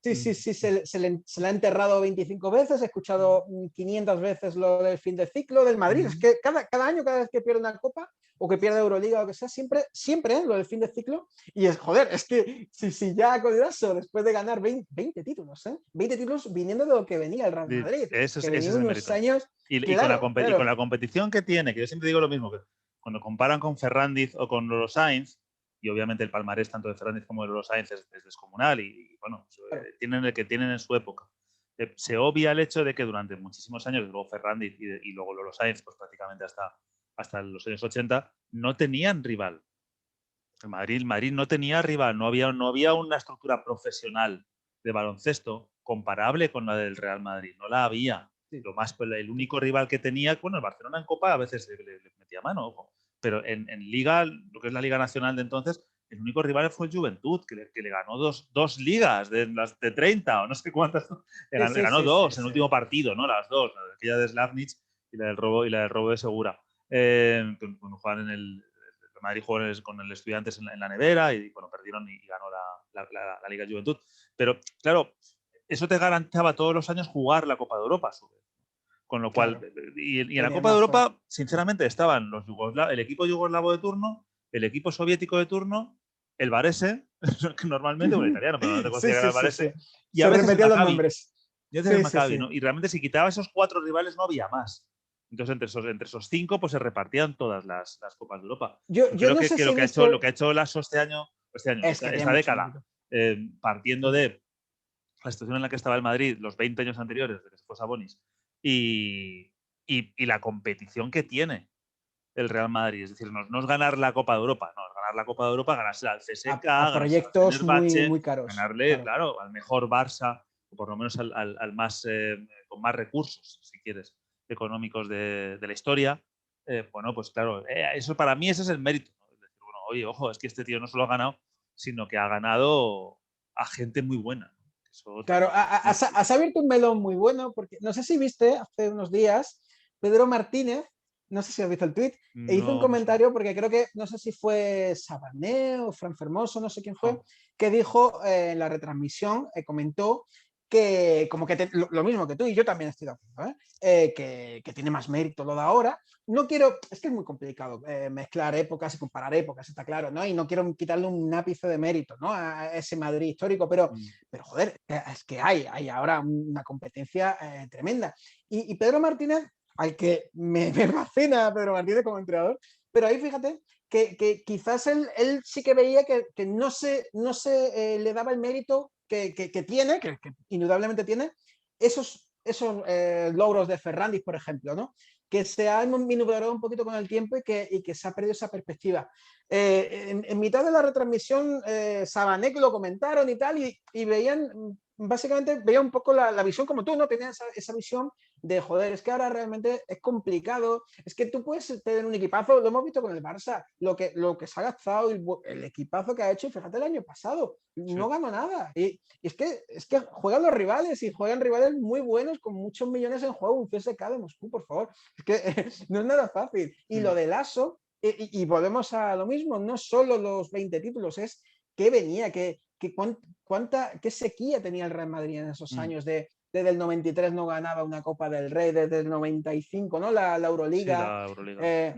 Sí, se le ha enterrado 25 veces, he escuchado 500 veces lo del fin de ciclo del Madrid. Es que cada año, cada vez que pierde una copa o que pierde Euroliga o lo que sea, siempre lo del fin de ciclo. Y es que si ya con eso, después de ganar 20 títulos, 20 títulos viniendo de lo que venía el Real Madrid, que venía Ese es el unos mérito. años... Y con la competición que tiene, que yo siempre digo lo mismo, que cuando comparan con Ferrandiz o con Lolo Sainz, y obviamente el palmarés tanto de Ferrandiz como de Lolo Sainz es descomunal y bueno, tienen el que tienen en su época. Se obvia el hecho de que durante muchísimos años, luego Ferrandiz y luego Lolo Sainz, pues prácticamente hasta los años 80, no tenían rival. El Madrid no tenía rival, no había una estructura profesional de baloncesto comparable con la del Real Madrid, no la había. El único rival que tenía, bueno, el Barcelona en Copa a veces le metía mano, ojo, pero en Liga, lo que es la Liga Nacional de entonces, el único rival fue el Juventud, que le ganó dos ligas de las de 30 o no sé cuántas. Le ganó dos en el último partido, ¿no? Las dos, aquella de Slavnic y la del robo de Segura. Cuando jugaban en el Madrid jugó con el Estudiantes en la nevera y bueno, perdieron y ganó la Liga Juventud. Pero claro, eso te garantizaba todos los años jugar la Copa de Europa, con lo cual, y en la Copa de Europa, sinceramente, estaban el equipo yugoslavo de turno, el equipo soviético de turno, el Varese, que normalmente, bueno, italiano, pero no te conocía que era el Varese, y a veces el Maccabi. Y a veces el Maccabi, ¿no? Y realmente si quitabas esos 4 rivales no había más. Entonces, entre esos 5, pues se repartían todas las Copas de Europa. Yo creo no que, sé que si lo que ha hecho Lasso esta década, partiendo de la situación en la que estaba el Madrid los 20 años anteriores de que se fue Sabonis, y y la competición que tiene el Real Madrid. Es decir, no es ganar la Copa de Europa, no, es ganar la Copa de Europa, ganarse al CSK, A ganarse al proyectos muy, Fenerbahce, muy caros. ganarle, claro, al mejor Barça, o por lo menos al más, con más recursos, si quieres, económicos de la historia. Bueno, pues claro, eso para mí ese es el mérito, ¿no? Es decir, bueno, oye, ojo, es que este tío no solo ha ganado, sino que ha ganado a gente muy buena, ¿no? Eso Claro, también es has abierto un melón muy bueno, porque no sé si viste hace unos días, Pedro Martínez, no sé si has visto el tweet, e hizo un no me suena. comentario, porque creo que, no sé si fue Sabané o Fran Fermoso, no sé quién fue, Oh, que dijo en la retransmisión, comentó que como que lo mismo que tú, y yo también estoy de acuerdo, que tiene más mérito lo de ahora. No quiero, es que es muy complicado mezclar épocas y comparar épocas, está claro, ¿no? Y no quiero quitarle un ápice de mérito, ¿no? A ese Madrid histórico, pero joder, es que hay ahora una competencia tremenda. Y Pedro Martínez, al que me fascina Pedro Martínez como entrenador, pero ahí fíjate que quizás él sí que veía que no se le daba el mérito que tiene, que indudablemente tiene, esos logros de Ferrandis, por ejemplo, ¿no? Que se ha minusvalorado un poquito con el tiempo y que se ha perdido esa perspectiva. En mitad de la retransmisión, Sabanek lo comentaron y tal, y veían, básicamente, veía un poco la visión como tú, ¿no? Tenías esa visión de, joder, es que ahora realmente es complicado, es que tú puedes tener un equipazo, lo hemos visto con el Barça, lo que se ha gastado, el equipazo que ha hecho, y fíjate el año pasado, sí. no ganó nada. Y es que juegan los rivales y juegan rivales muy buenos con muchos millones en juego, un CSK de Moscú, por favor. Es que no es nada fácil. Y lo del ASO, y volvemos a lo mismo, no solo los 20 títulos, es que venía, qué sequía tenía el Real Madrid en esos años desde el 93 no ganaba una Copa del Rey, desde el 95, ¿no? La Sí, Euroliga, la Euroliga. eh,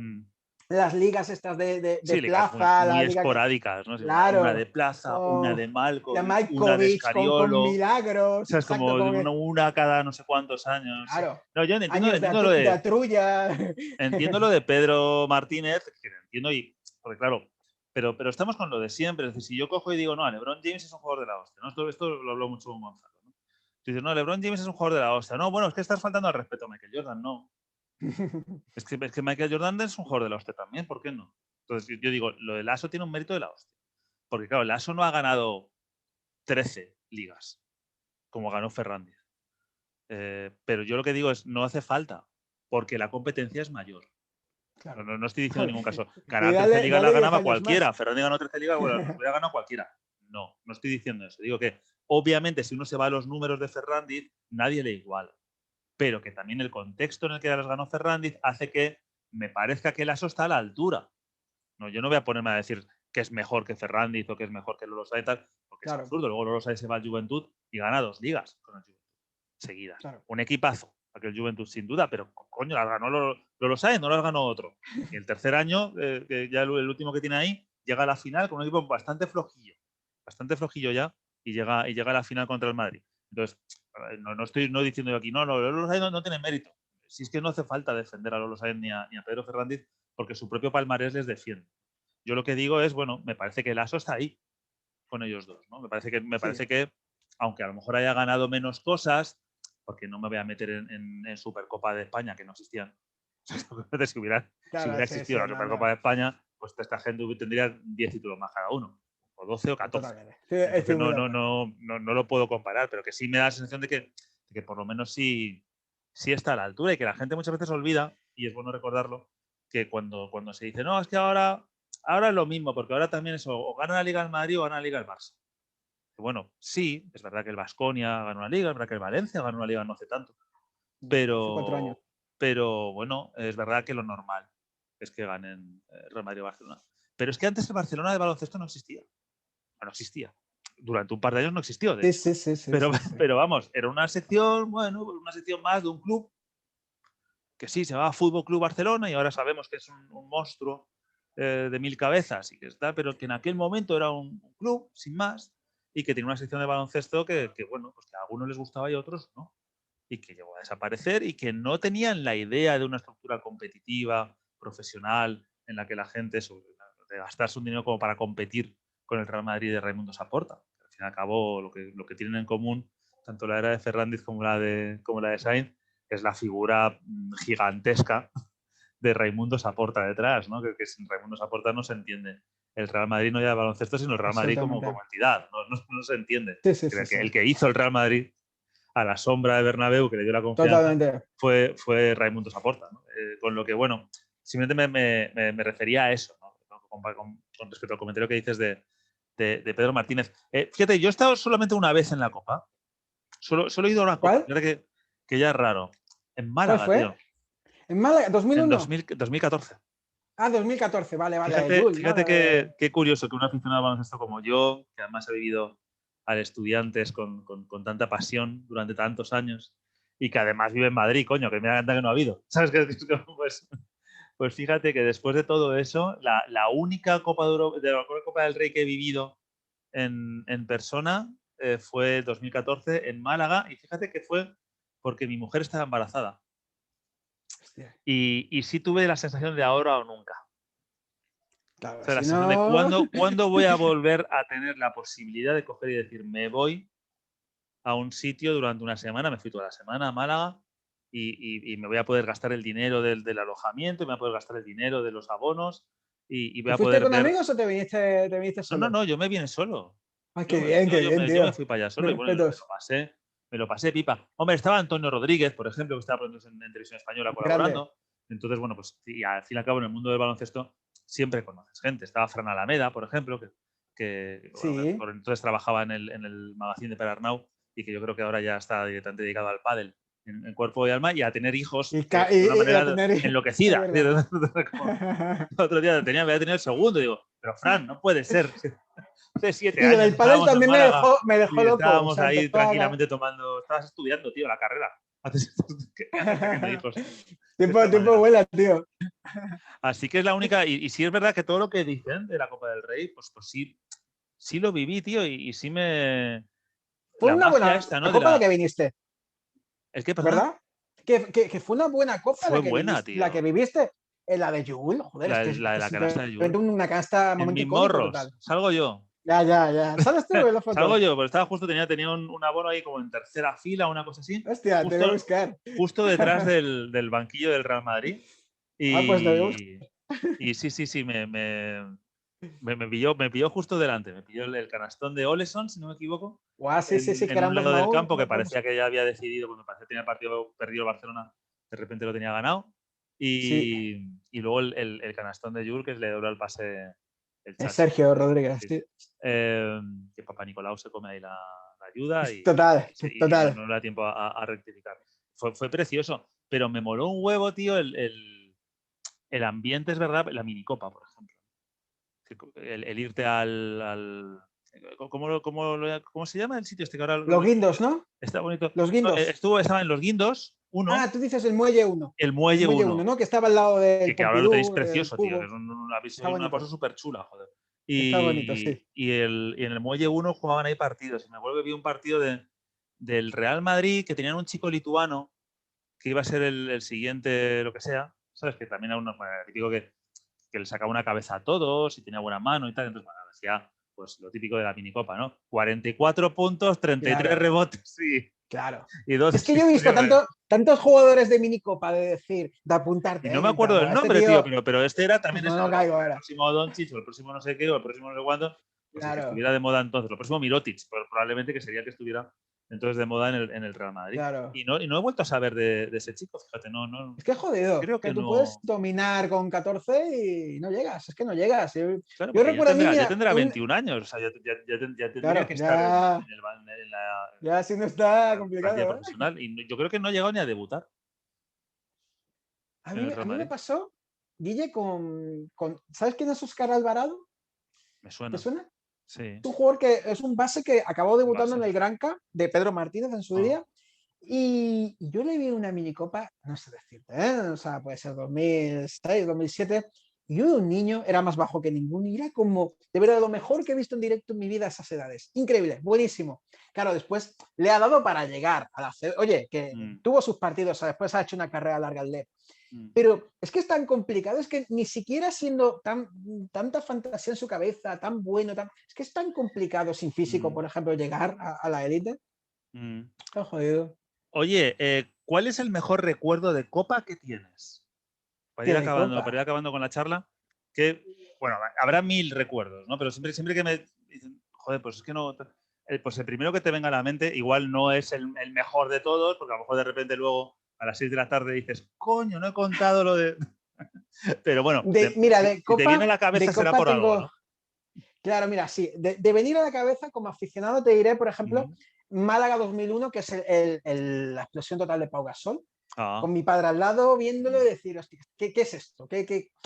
las ligas estas de Sí, ligas muy, plaza, la muy liga que, esporádicas, ¿no? Sí, una de claro, Plaza, una de de Malkovich, una de Malkovich con Escariolo. O milagros, sea, es como exacto, como que, una cada no sé cuántos años. Sí. claro, No, yo entiendo, años de Atrulla. entiendo lo de Pedro Martínez, que entiendo, porque claro, pero estamos con lo de siempre. Es decir, si yo cojo y digo, no, LeBron James es un jugador de la hostia, ¿no? Esto lo hablo mucho con Gonzalo, ¿no? Tú dices, no, LeBron James es un jugador de la hostia. No, bueno, es que estás faltando al respeto a Michael Jordan, no. Es que Michael Jordan es un jugador de la hostia también, ¿por qué no? Entonces yo digo, lo del ASO tiene un mérito de la hostia. Porque claro, el ASO no ha ganado 13 ligas, como ganó Ferrandis. Pero yo lo que digo es, no hace falta, porque la competencia es mayor. Claro. No estoy diciendo en ningún caso, Y ganar 13 dale, ligas las dale 10 ganaba años cualquiera. más. Ferrandis ganó 13 ligas, bueno, las hubiera ganado cualquiera. No estoy diciendo eso. Digo que, obviamente, si uno se va a los números de Ferrandis, nadie le iguala. Pero que también el contexto en el que las ganó Ferrandis hace que me parezca que el ASO está a la altura. No, yo no voy a ponerme a decir que es mejor que Ferrandiz o que es mejor que Lolo Saez, porque es Claro, absurdo. Luego Lolo Saez se va al Juventud y gana 2 ligas con el Juventud seguidas. claro. Un equipazo, aquel Juventud sin duda, pero coño, las ganó Lolo Saez, no las ganó otro. Y el tercer año, que ya el último que tiene ahí, llega a la final con un equipo bastante flojillo ya, y llega a la final contra el Madrid. Entonces, no estoy diciendo yo aquí, no, Lolo Saez no tiene mérito. Si es que no hace falta defender a Lolo Saez ni a Pedro Ferrandiz, porque su propio palmarés les defiende. Yo lo que digo es, bueno, me parece que el ASO está ahí con ellos dos, ¿no? Me Sí, parece que, aunque a lo mejor haya ganado menos cosas, porque no me voy a meter en Supercopa de España, que no existían. Si hubiera, si claro, hubiera sí, sí, existido la no, Supercopa no, de España, pues esta gente tendría 10 títulos más cada uno, o 12 o 14. totalmente. Sí, Entonces estoy muy de acuerdo. no lo puedo comparar, pero que sí me da la sensación de que por lo menos sí está a la altura y que la gente muchas veces olvida, y es bueno recordarlo, que cuando se dice, no, es que ahora es lo mismo, porque ahora también eso, o gana la Liga el Madrid o gana la Liga el Barça. Y bueno, sí, es verdad que el Baskonia ganó una liga, es verdad que el Valencia ganó una liga no hace tanto, Hace 4 años. pero bueno, es verdad que lo normal es que ganen Real Madrid o Barcelona. Pero es que antes el Barcelona de baloncesto no existía. No existía. Durante un par de años no existió, de Sí, hecho. sí, sí, sí, Pero, sí, sí. pero vamos, era una sección, bueno, una sección más de un club que sí, se llamaba Fútbol Club Barcelona y ahora sabemos que es un monstruo de 1000 cabezas y que está, pero que en aquel momento era un club sin más y que tenía una sección de baloncesto bueno, pues que a algunos les gustaba y a otros no. Y que llegó a desaparecer y que no tenían la idea de una estructura competitiva, profesional, en la que la gente, de gastarse un dinero como para competir con el Real Madrid de Raimundo Saporta. Al fin y al cabo, lo que tienen en común, tanto la era de Fernández como la de Sainz, es la figura gigantesca de Raimundo Saporta detrás, ¿no? Que sin Raimundo Saporta no se entiende el Real Madrid, no ya de baloncesto, sino el Real Madrid como entidad, no se entiende. Sí, El que hizo el Real Madrid a la sombra de Bernabéu, que le dio la confianza, totalmente. fue Raimundo Saporta, ¿no? Con lo que, bueno, simplemente me refería a eso, ¿no? Con respecto al comentario que dices de Pedro Martínez. Fíjate, yo he estado solamente una vez en la Copa. Solo he ido a una Copa. Fíjate que ya es raro. En Málaga, ¿Cuál fue? tío. ¿En Málaga? ¿2001? En 2014. Ah, 2014, vale. Fíjate qué curioso que un aficionado al baloncesto como yo, que además ha vivido al Estudiantes con tanta pasión durante tantos años y que además vive en Madrid, coño, que me encanta que no ha habido. ¿Sabes qué? Pues fíjate que después de todo eso, la única Copa del Rey que he vivido en persona fue 2014 en Málaga, y fíjate que fue porque mi mujer estaba embarazada. Y sí tuve la sensación de ahora o nunca. Claro, o sea, la si sensación no... de cuándo voy a volver a tener la posibilidad de coger y decir, me voy a un sitio durante una semana, me fui toda la semana a Málaga y me voy a poder gastar el dinero del alojamiento, me voy a poder gastar el dinero de los abonos y voy ¿Y a fuiste poder con ver... amigos o te viniste solo? No, yo me vine solo. Ay, Yo qué bien, yo me tío. fui para allá Mis solo y bueno, respetos. me lo pasé pipa. Hombre, estaba Antonio Rodríguez, por ejemplo, que estaba en Televisión Española Grande. colaborando. Entonces, bueno, pues y al fin y al cabo en el mundo del baloncesto siempre conoces gente. Estaba Fran Alameda, por ejemplo, que Sí. por entonces trabajaba en el magazine de Per Arnau y que yo creo que ahora ya está directamente dedicado al pádel en cuerpo y alma y a tener hijos de una Y a manera tener... Es enloquecida. verdad. Como, otro día había tenido el segundo, digo, pero Fran, no puede ser. Hace 7 Y lo años del pádel estábamos en también Málaga me dejó y loco. O estábamos sea, ahí empezó a... tranquilamente tomando. Estabas estudiando, tío, la carrera. ¿Qué haces teniendo hijos de esta Tiempo manera? vuela, tío. Así que es la única. Y sí es verdad que todo lo que dicen de la Copa del Rey, pues sí lo viví, tío. Y sí me. Fue La una magia buena esta, ¿no? copa la que viniste, ¿El qué, perdona? ¿verdad? Que fue una buena copa Fue buena, la que tío. viviste. La de Jul, joder, La de es la que canasta de Jul. una canasta, En momento mis icónico total. morros. Salgo yo. Ya. ¿Sabes tú la Salgo foto? yo, porque estaba justo, tenía un abono ahí como en tercera fila, una cosa así. Hostia, te voy a buscar. Justo detrás del banquillo del Real Madrid. Pues te voy a buscar. Y sí, me pilló justo delante. Me pilló el canastón de Oleson, si no me equivoco, Guau, sí, que en eran un dos lado del Maús. campo que parecía que ya había decidido, cuando parecía que tenía el partido perdido el Barcelona, de repente lo tenía ganado. Sí, Y luego el canastón de Jul, que le dobló el pase el es Chachi. Sergio Rodríguez, Sí. sí. Que Papá Nicolau se come ahí la ayuda Total, y total. no le da tiempo a rectificar. Fue precioso, pero me moló un huevo, tío, el ambiente, es verdad, la minicopa, por ejemplo. El irte ¿cómo se llama el sitio este que ahora Los guindos, ¿no? está bonito? Los No, guindos. estaba en los Guindos, Ah, uno, tú dices el muelle 1. el El Muelle muelle 1, 1, ¿no? Que estaba al lado del que ahora lo tenéis Pompidou, el precioso, tío, que cubo. es habéis Está hecho una cosa bonito. súper chula, joder. Está bonito, sí. Y en el Muelle 1 jugaban ahí partidos. Y me acuerdo que vi un partido del Real Madrid que tenían un chico lituano que iba a ser el siguiente, lo que sea. ¿Sabes? Que también era típico que le sacaba una cabeza a todos y tenía buena mano y tal. Entonces, bueno, hacía pues lo típico de la minicopa, ¿no? 44 puntos, 33 Claro, rebotes claro. y 12 Es que yo he visto asistencias. tantos jugadores de minicopa de decir, de apuntarte, Y no me en plan, acuerdo del "Buah, este nombre, tío, tío, pero este era pues también ese, no caigo el ahora". próximo Doncic o el próximo no sé qué o el próximo no sé cuándo, pues el que Claro, estuviera de moda entonces, lo próximo Mirotic, probablemente que sería el que estuviera entonces de moda en el Real Madrid. claro. Y no he vuelto a saber de ese chico, fíjate, Es que es jodido, creo que que tú puedes no. dominar con 14 y no llegas, es que no llegas. Claro, Yo porque recuerdo a mí, ya mira, tendrá 21 años, o sea, ya tendría claro, que estar ya si no está la plantilla complicado, ¿eh? profesional y yo creo que no ha llegado ni a debutar en el A Real mí me Madrid. pasó, Guille, ¿sabes quién es Óscar Alvarado? Me ¿Te suena, suena? sí, Es un jugador que es un base que acabó un debutando base. en el Granca de Pedro Martínez en su Ah, día. Y yo le vi una minicopa, no sé decirte, ¿eh? O sea, puede ser 2006, 2007. Y yo de un niño era más bajo que ninguno y era como, de verdad, lo mejor que he visto en directo en mi vida a esas edades. Increíble, buenísimo. Claro, después le ha dado para llegar a la Oye, que mm, tuvo sus partidos, después ha hecho una carrera larga al LEP. mm, Pero es que es tan complicado, es que ni siquiera siendo tanta fantasía en su cabeza, tan bueno, es que es tan complicado sin físico, mm, por ejemplo, llegar a la élite. mm. Está jodido. Oye, ¿cuál es el mejor recuerdo de Copa que tienes? Que de Para ir Copa. acabando con la charla, que, bueno, habrá 1000 recuerdos, ¿no? Pero siempre que me dicen, joder, pues es que no. Pues el primero que te venga a la mente igual no es el mejor de todos, porque a lo mejor de repente luego a las 6 de la tarde dices, coño, no he contado lo de. Pero bueno, Mira, si te viene a la cabeza de será Copa por algo, tengo. ¿no? Claro, mira, sí. De venir a la cabeza, como aficionado, te diré, por ejemplo, Mm. Málaga 2001, que es la explosión total de Pau Gasol. Ah, Con mi padre al lado, viéndolo mm, y decir, hostia, ¿qué es esto?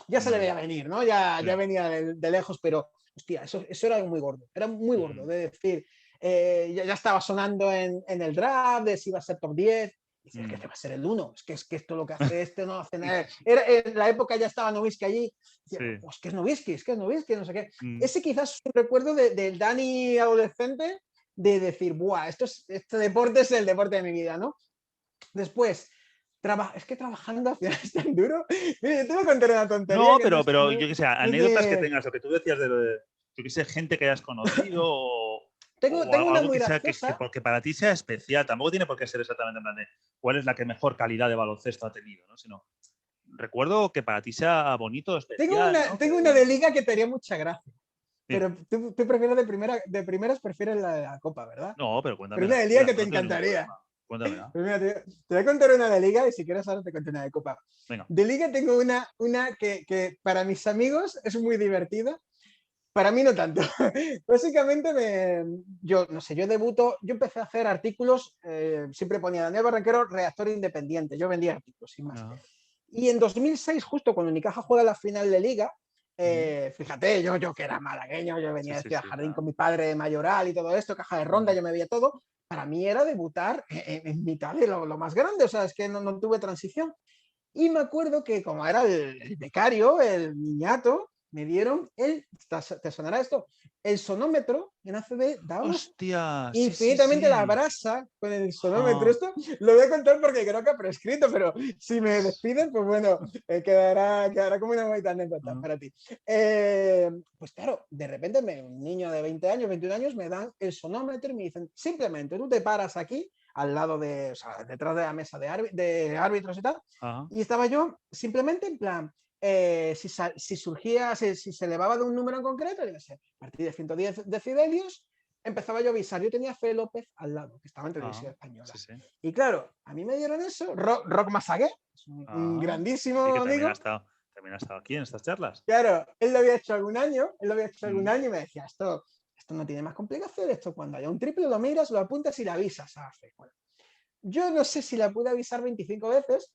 Ya se le mm, veía venir, ¿no? Ya sí, venía de lejos, pero, hostia, eso era algo muy gordo. Era muy gordo. mm, De decir, ya estaba sonando en el draft, de si iba a ser top 10. Dices, es que mm, este va a ser el 1. Es que esto lo que hace este no hace nada. En la época ya estaba Nowitzki allí. Decía, sí. pues, ¿qué es Nowitzki? ¿Qué es Nowitzki? No sé qué. Mm. Ese quizás es un recuerdo del Dani adolescente de decir, buah, este deporte es el deporte de mi vida, ¿no? Después, es que trabajando al final es tan duro. Mira, yo te voy a contar una tontería No, que no es, pero no, yo que sé, no es anécdotas que de... tengas, lo que tú decías de lo de, yo que sé, gente que hayas conocido Tengo una algo muy que sea graciosa. porque para ti sea especial. Tampoco tiene por qué ser exactamente en plan de cuál es la que mejor calidad de baloncesto ha tenido, ¿no? Sino recuerdo que para ti sea bonito, Tengo especial, una, ¿no? tengo una de liga que te haría mucha gracia. Dime. Pero tú prefieres de primeras, prefieres la de la Copa, ¿verdad? No, pero Pero una cuéntamela de si liga quieras, que que te no tengo ningún encantaría. problema. Cuéntamela. Pues mira, te voy a contar una de liga y si quieres ahora te cuento una de Copa. Venga. De liga tengo una que para mis amigos es muy divertida. Para mí no tanto. Básicamente, yo no sé, yo empecé a hacer artículos, siempre ponía Daniel Barranquero, redactor independiente, yo vendía artículos, sin más. Ajá. Y en 2006, justo cuando Unicaja juega la final de Liga, Mm. fíjate, yo que era malagueño, yo Sí, venía sí, desde el sí, jardín claro. con mi padre de Mayoral y todo esto, caja de ronda, Mm. yo me veía todo. Para mí era debutar en mitad de lo más grande, o sea, es que no tuve transición. Y me acuerdo que como era el becario, el niñato, me dieron ¿te sonará esto? El sonómetro en ACB, dábamos Hostia, sí, sí, infinitamente la sí. brasa con el sonómetro. Ah, Esto lo voy a contar porque creo que ha prescrito, pero si me despiden, pues bueno, quedará como una bonita anécdota ah, para ti. Pues claro, de repente un niño de 20 años, 21 años, me dan el sonómetro y me dicen, simplemente tú te paras aquí, al lado o sea, detrás de la mesa de árbitros y tal, ajá. y estaba yo simplemente en plan, si surgía, si se elevaba de un número en concreto, yo sé, a partir de 110 decibelios, empezaba yo a avisar. Yo tenía a Fe López al lado, que estaba en Ah, televisión española. sí, sí. Y claro, a mí me dieron eso, Rock Masagué, es un Ah, sí, grandísimo que amigo. también ha estado aquí en estas charlas. Claro, él lo había hecho algún Mm. año y me decía, esto no tiene más complicación, esto cuando haya un triple lo miras, lo apuntas y le avisas a Fe. Bueno, yo no sé si la pude avisar 25 veces,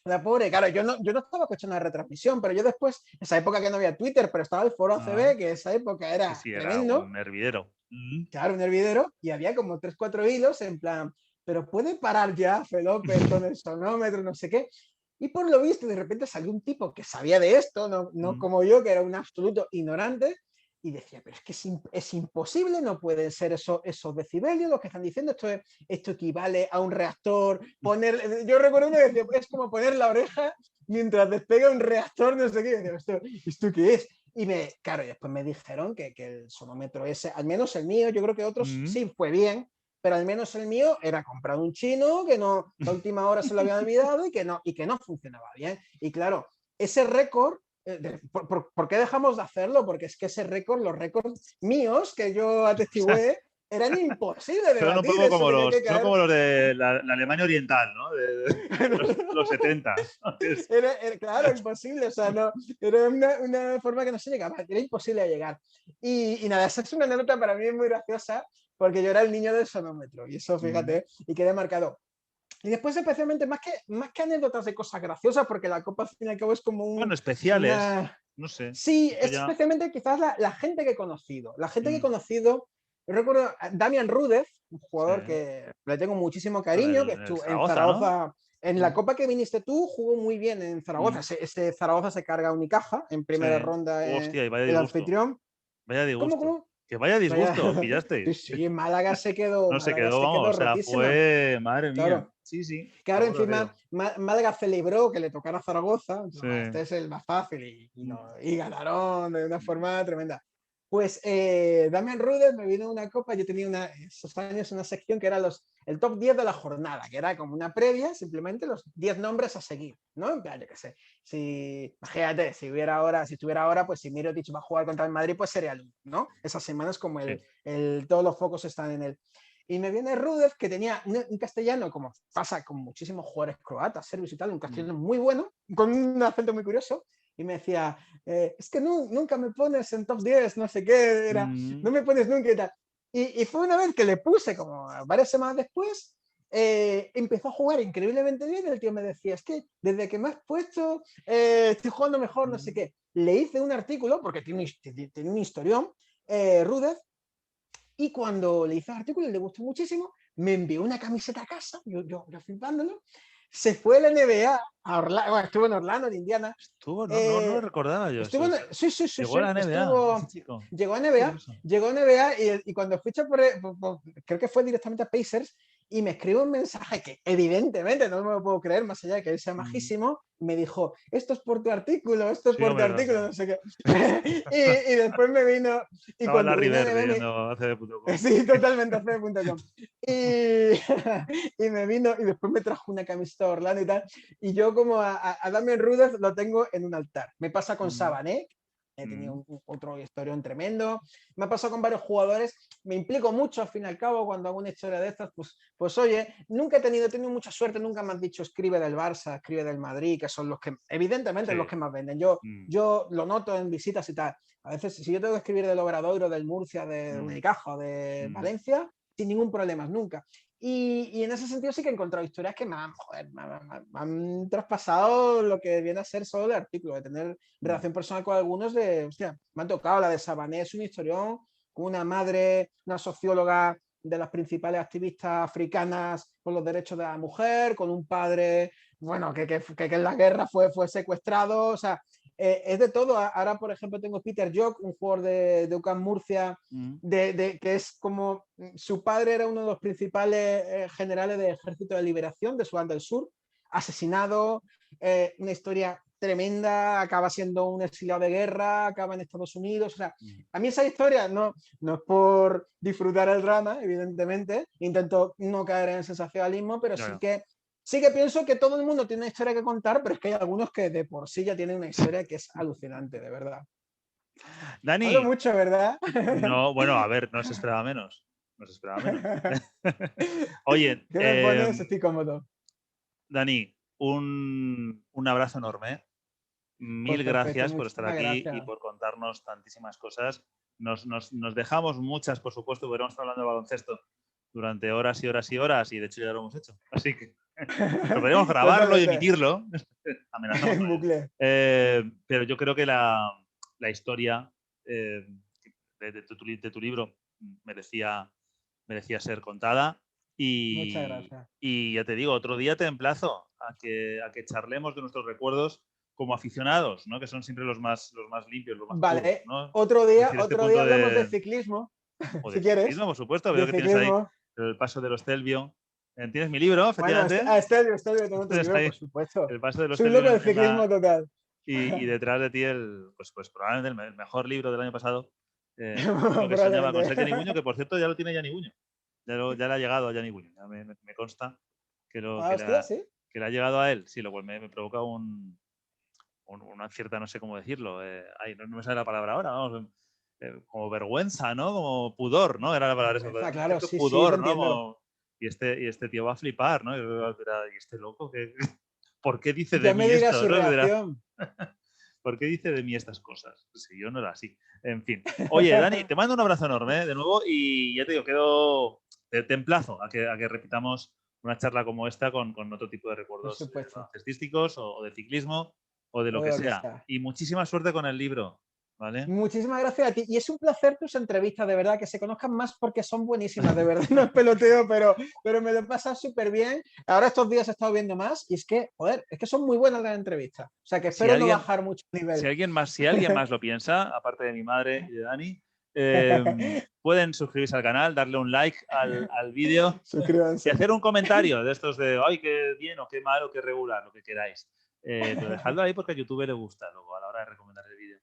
la pobre, claro, yo no estaba escuchando la retransmisión, pero yo después, esa época que no había Twitter, pero estaba el foro Ah, ACB, que esa época sí, era sí, era tremendo, un hervidero. Mm. claro, un hervidero, y había como 3 4 hilos en plan, pero puede parar ya Fe López con el sonómetro, no sé qué. Y por lo visto, de repente salió un tipo que sabía de esto, no Mm. como yo, que era un absoluto ignorante, y decía, pero es que es imposible, no pueden ser esos decibelios los que están diciendo, esto equivale a un reactor, yo recuerdo uno que decía, es como poner la oreja mientras despega un reactor, no sé qué, y decía, ¿esto qué es? Claro, y después me dijeron que el sonómetro ese, al menos el mío, yo creo que otros Mm. sí fue bien, pero al menos el mío era comprado un chino que no, a última hora se lo habían olvidado y que no funcionaba bien. Y claro, ese récord, ¿por qué dejamos de hacerlo? Porque es que ese récord, los récords míos que yo atestigué, eran imposibles de Son un batir, poco eso como tenía los, que son caer. como los de la Alemania Oriental, ¿no? De los 70. Claro, imposible, o sea, no, era una forma que no se llegaba, era imposible de llegar. Y nada, esa es una anécdota para mí muy graciosa, porque yo era el niño del sonómetro, y eso, Mm. fíjate, y quedé marcado. Y después, especialmente, más que anécdotas de cosas graciosas, porque la Copa, al fin y al cabo, es como Bueno, especiales, una... no sé. Sí, Eso es ya. especialmente quizás la gente que he conocido. La gente que he Mm. conocido, yo recuerdo a Damian Rudez, un Sí. jugador que le tengo muchísimo Bueno, cariño, que el estuvo en Zaragoza, ¿no? Zaragoza, en la Mm. Copa que viniste tú, jugó muy bien en Zaragoza. Mm. Ese Zaragoza se carga a Unicaja en Sí. primera ronda, Hostia, y vaya el disgusto. anfitrión. Vaya ¿Cómo, disgusto. cómo? Que vaya Vaya. disgusto, Sí, pillasteis. sí, Málaga se quedó, No se Málaga quedó, se vamos, quedó o sea, rotísima. fue, madre mía. Claro. Sí, sí, Claro, luego lo encima veo. Málaga celebró que le tocara a Zaragoza, Sí. este es el más fácil y ganaron de una Mm. forma tremenda. Pues Damian Rudess me vino una copa, yo tenía esos años una sección que era el top 10 de la jornada, que era como una previa, simplemente los 10 nombres a seguir, ¿no? En plan, yo qué sé, imagínate, si estuviera ahora, pues si Mirotic va a jugar contra el Madrid, pues sería el 1, ¿no? Esas semanas como Sí. todos los focos están en él. Y me viene Rudess, que tenía un castellano, como pasa con muchísimos jugadores croatas, serbios y tal, un castellano muy bueno, con un acento muy curioso, y me decía, es que nunca me pones en top 10, no sé qué, no me pones nunca y tal. Y fue una vez que le puse, como varias semanas después, empezó a jugar increíblemente bien. El tío me decía, es que desde que me has puesto, estoy jugando mejor, no sé qué. Le hice un artículo, porque tiene un historión, Rudez, y cuando le hice el artículo le gustó muchísimo, me envió una camiseta a casa, yo flipándolo, se fue a la NBA, bueno, estuvo en Orlando, en Indiana. No lo recordaba yo eso. Sí. Llegó a la NBA, ese chico. Llegó a NBA y cuando ficha creo que fue directamente a Pacers, y me escribe un mensaje que evidentemente no me lo puedo creer, más allá de que él sea majísimo, me dijo, esto es por tu artículo, Sí, hombre, no sé qué. y después me vino... Y estaba cuando Larry vine a Bird NBA, leyendo ACB.com. sí, totalmente, ACB.com. Y me vino y después me trajo una camiseta de Orlando y tal. Y yo como a Damian Rudess lo tengo en un altar. Me pasa con Sabané, tenía otro historión tremendo. Me ha pasado con varios jugadores. Me implico mucho, al fin y al cabo, cuando hago una historia de estas, pues oye, nunca he tenido mucha suerte, nunca me han dicho escribe del Barça, escribe del Madrid, que son los que, evidentemente, los que más venden. Yo lo noto en visitas y tal. A veces, si yo tengo que escribir del Obradoiro, del Murcia, del Unicaja, de Valencia, sin ningún problema, nunca. Y en ese sentido sí que he encontrado historias que me han traspasado lo que viene a ser solo el artículo, de tener relación personal con algunos hostia, me han tocado la de Sabané, es un historión con una madre, una socióloga de las principales activistas africanas por los derechos de la mujer, con un padre, bueno, que en la guerra fue secuestrado, o sea, es de todo. Ahora, por ejemplo, tengo Peter Jock, un jugador de UCAM Murcia, que es como su padre era uno de los principales generales del Ejército de Liberación de Sudán del Sur, asesinado, una historia tremenda, acaba siendo un exiliado de guerra, acaba en Estados Unidos. O sea, a mí esa historia no es por disfrutar el drama, evidentemente, intento no caer en el sensacionalismo, pero sí que pienso que todo el mundo tiene una historia que contar, pero es que hay algunos que de por sí ya tienen una historia que es alucinante, de verdad. Dani. Hablo mucho, ¿verdad? No, bueno, a ver, no se esperaba menos. Oye, ¿qué me pones? Estoy cómodo. Dani, un abrazo enorme. Mil gracias por estar aquí y por contarnos tantísimas cosas. Nos dejamos muchas, por supuesto, porque vamos hablando de baloncesto durante horas y horas y horas, y de hecho ya lo hemos hecho. Así que podríamos grabarlo y emitirlo. Amenazamos. En bucle. Pero yo creo que la historia de tu libro merecía ser contada. Muchas gracias. Y ya te digo, otro día te emplazo a que charlemos de nuestros recuerdos como aficionados, ¿no? Que son siempre los más limpios, los más vale, puros, ¿no? otro día hablamos de ciclismo. O si de quieres. ciclismo, por supuesto. Veo que tienes ahí el paso de los Stelvio. ¿Tienes mi libro, efectivamente? Bueno, Stelvio, tengo tu libro, por supuesto. El paso de los Soy loco del ciclismo total. Y detrás de ti pues probablemente el mejor libro del año pasado. Lo que soñaba con ser Gianni Buño, que por cierto ya lo tiene Gianni Buño. Ya le ha llegado a Gianni Buño. Ya me consta que le ha llegado a él. Sí, lo cual me provoca una cierta, no sé cómo decirlo. No me sale la palabra ahora, vamos. Como vergüenza, ¿no? Como pudor, ¿no? Era la palabra esa. Claro, sí, pudor, ¿no? Como, y este tío va a flipar, ¿no? Y este loco, ¿por qué dice de mí esto? Su reacción. ¿Por qué dice de mí estas cosas? Pues si yo no era así. En fin. Oye, Dani, te mando un abrazo enorme de nuevo y ya te digo, te emplazo a que repitamos una charla como esta con otro tipo de recuerdos cestísticos o de ciclismo o de lo que sea. Y muchísima suerte con el libro. ¿Vale? Muchísimas gracias a ti. Y es un placer tus entrevistas, de verdad, que se conozcan más porque son buenísimas, de verdad. No es peloteo, pero me lo he pasado súper bien. Ahora estos días he estado viendo más y es que, joder, es que son muy buenas las entrevistas. O sea, que espero no bajar mucho el nivel. Si alguien más lo piensa, aparte de mi madre y de Dani, pueden suscribirse al canal, darle un like al vídeo y hacer un comentario de estos de ¡ay, qué bien o qué mal o qué regular! Lo que queráis. Pero dejadlo ahí porque a YouTube le gusta luego a la hora de recomendar el vídeo.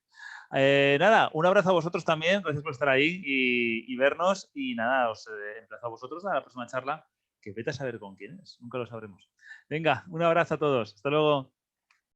Nada, un abrazo a vosotros también. Gracias por estar ahí y vernos. Y nada, os emplazo a vosotros a la próxima charla, que vete a saber con quién es. Nunca lo sabremos. Venga, un abrazo a todos. Hasta luego.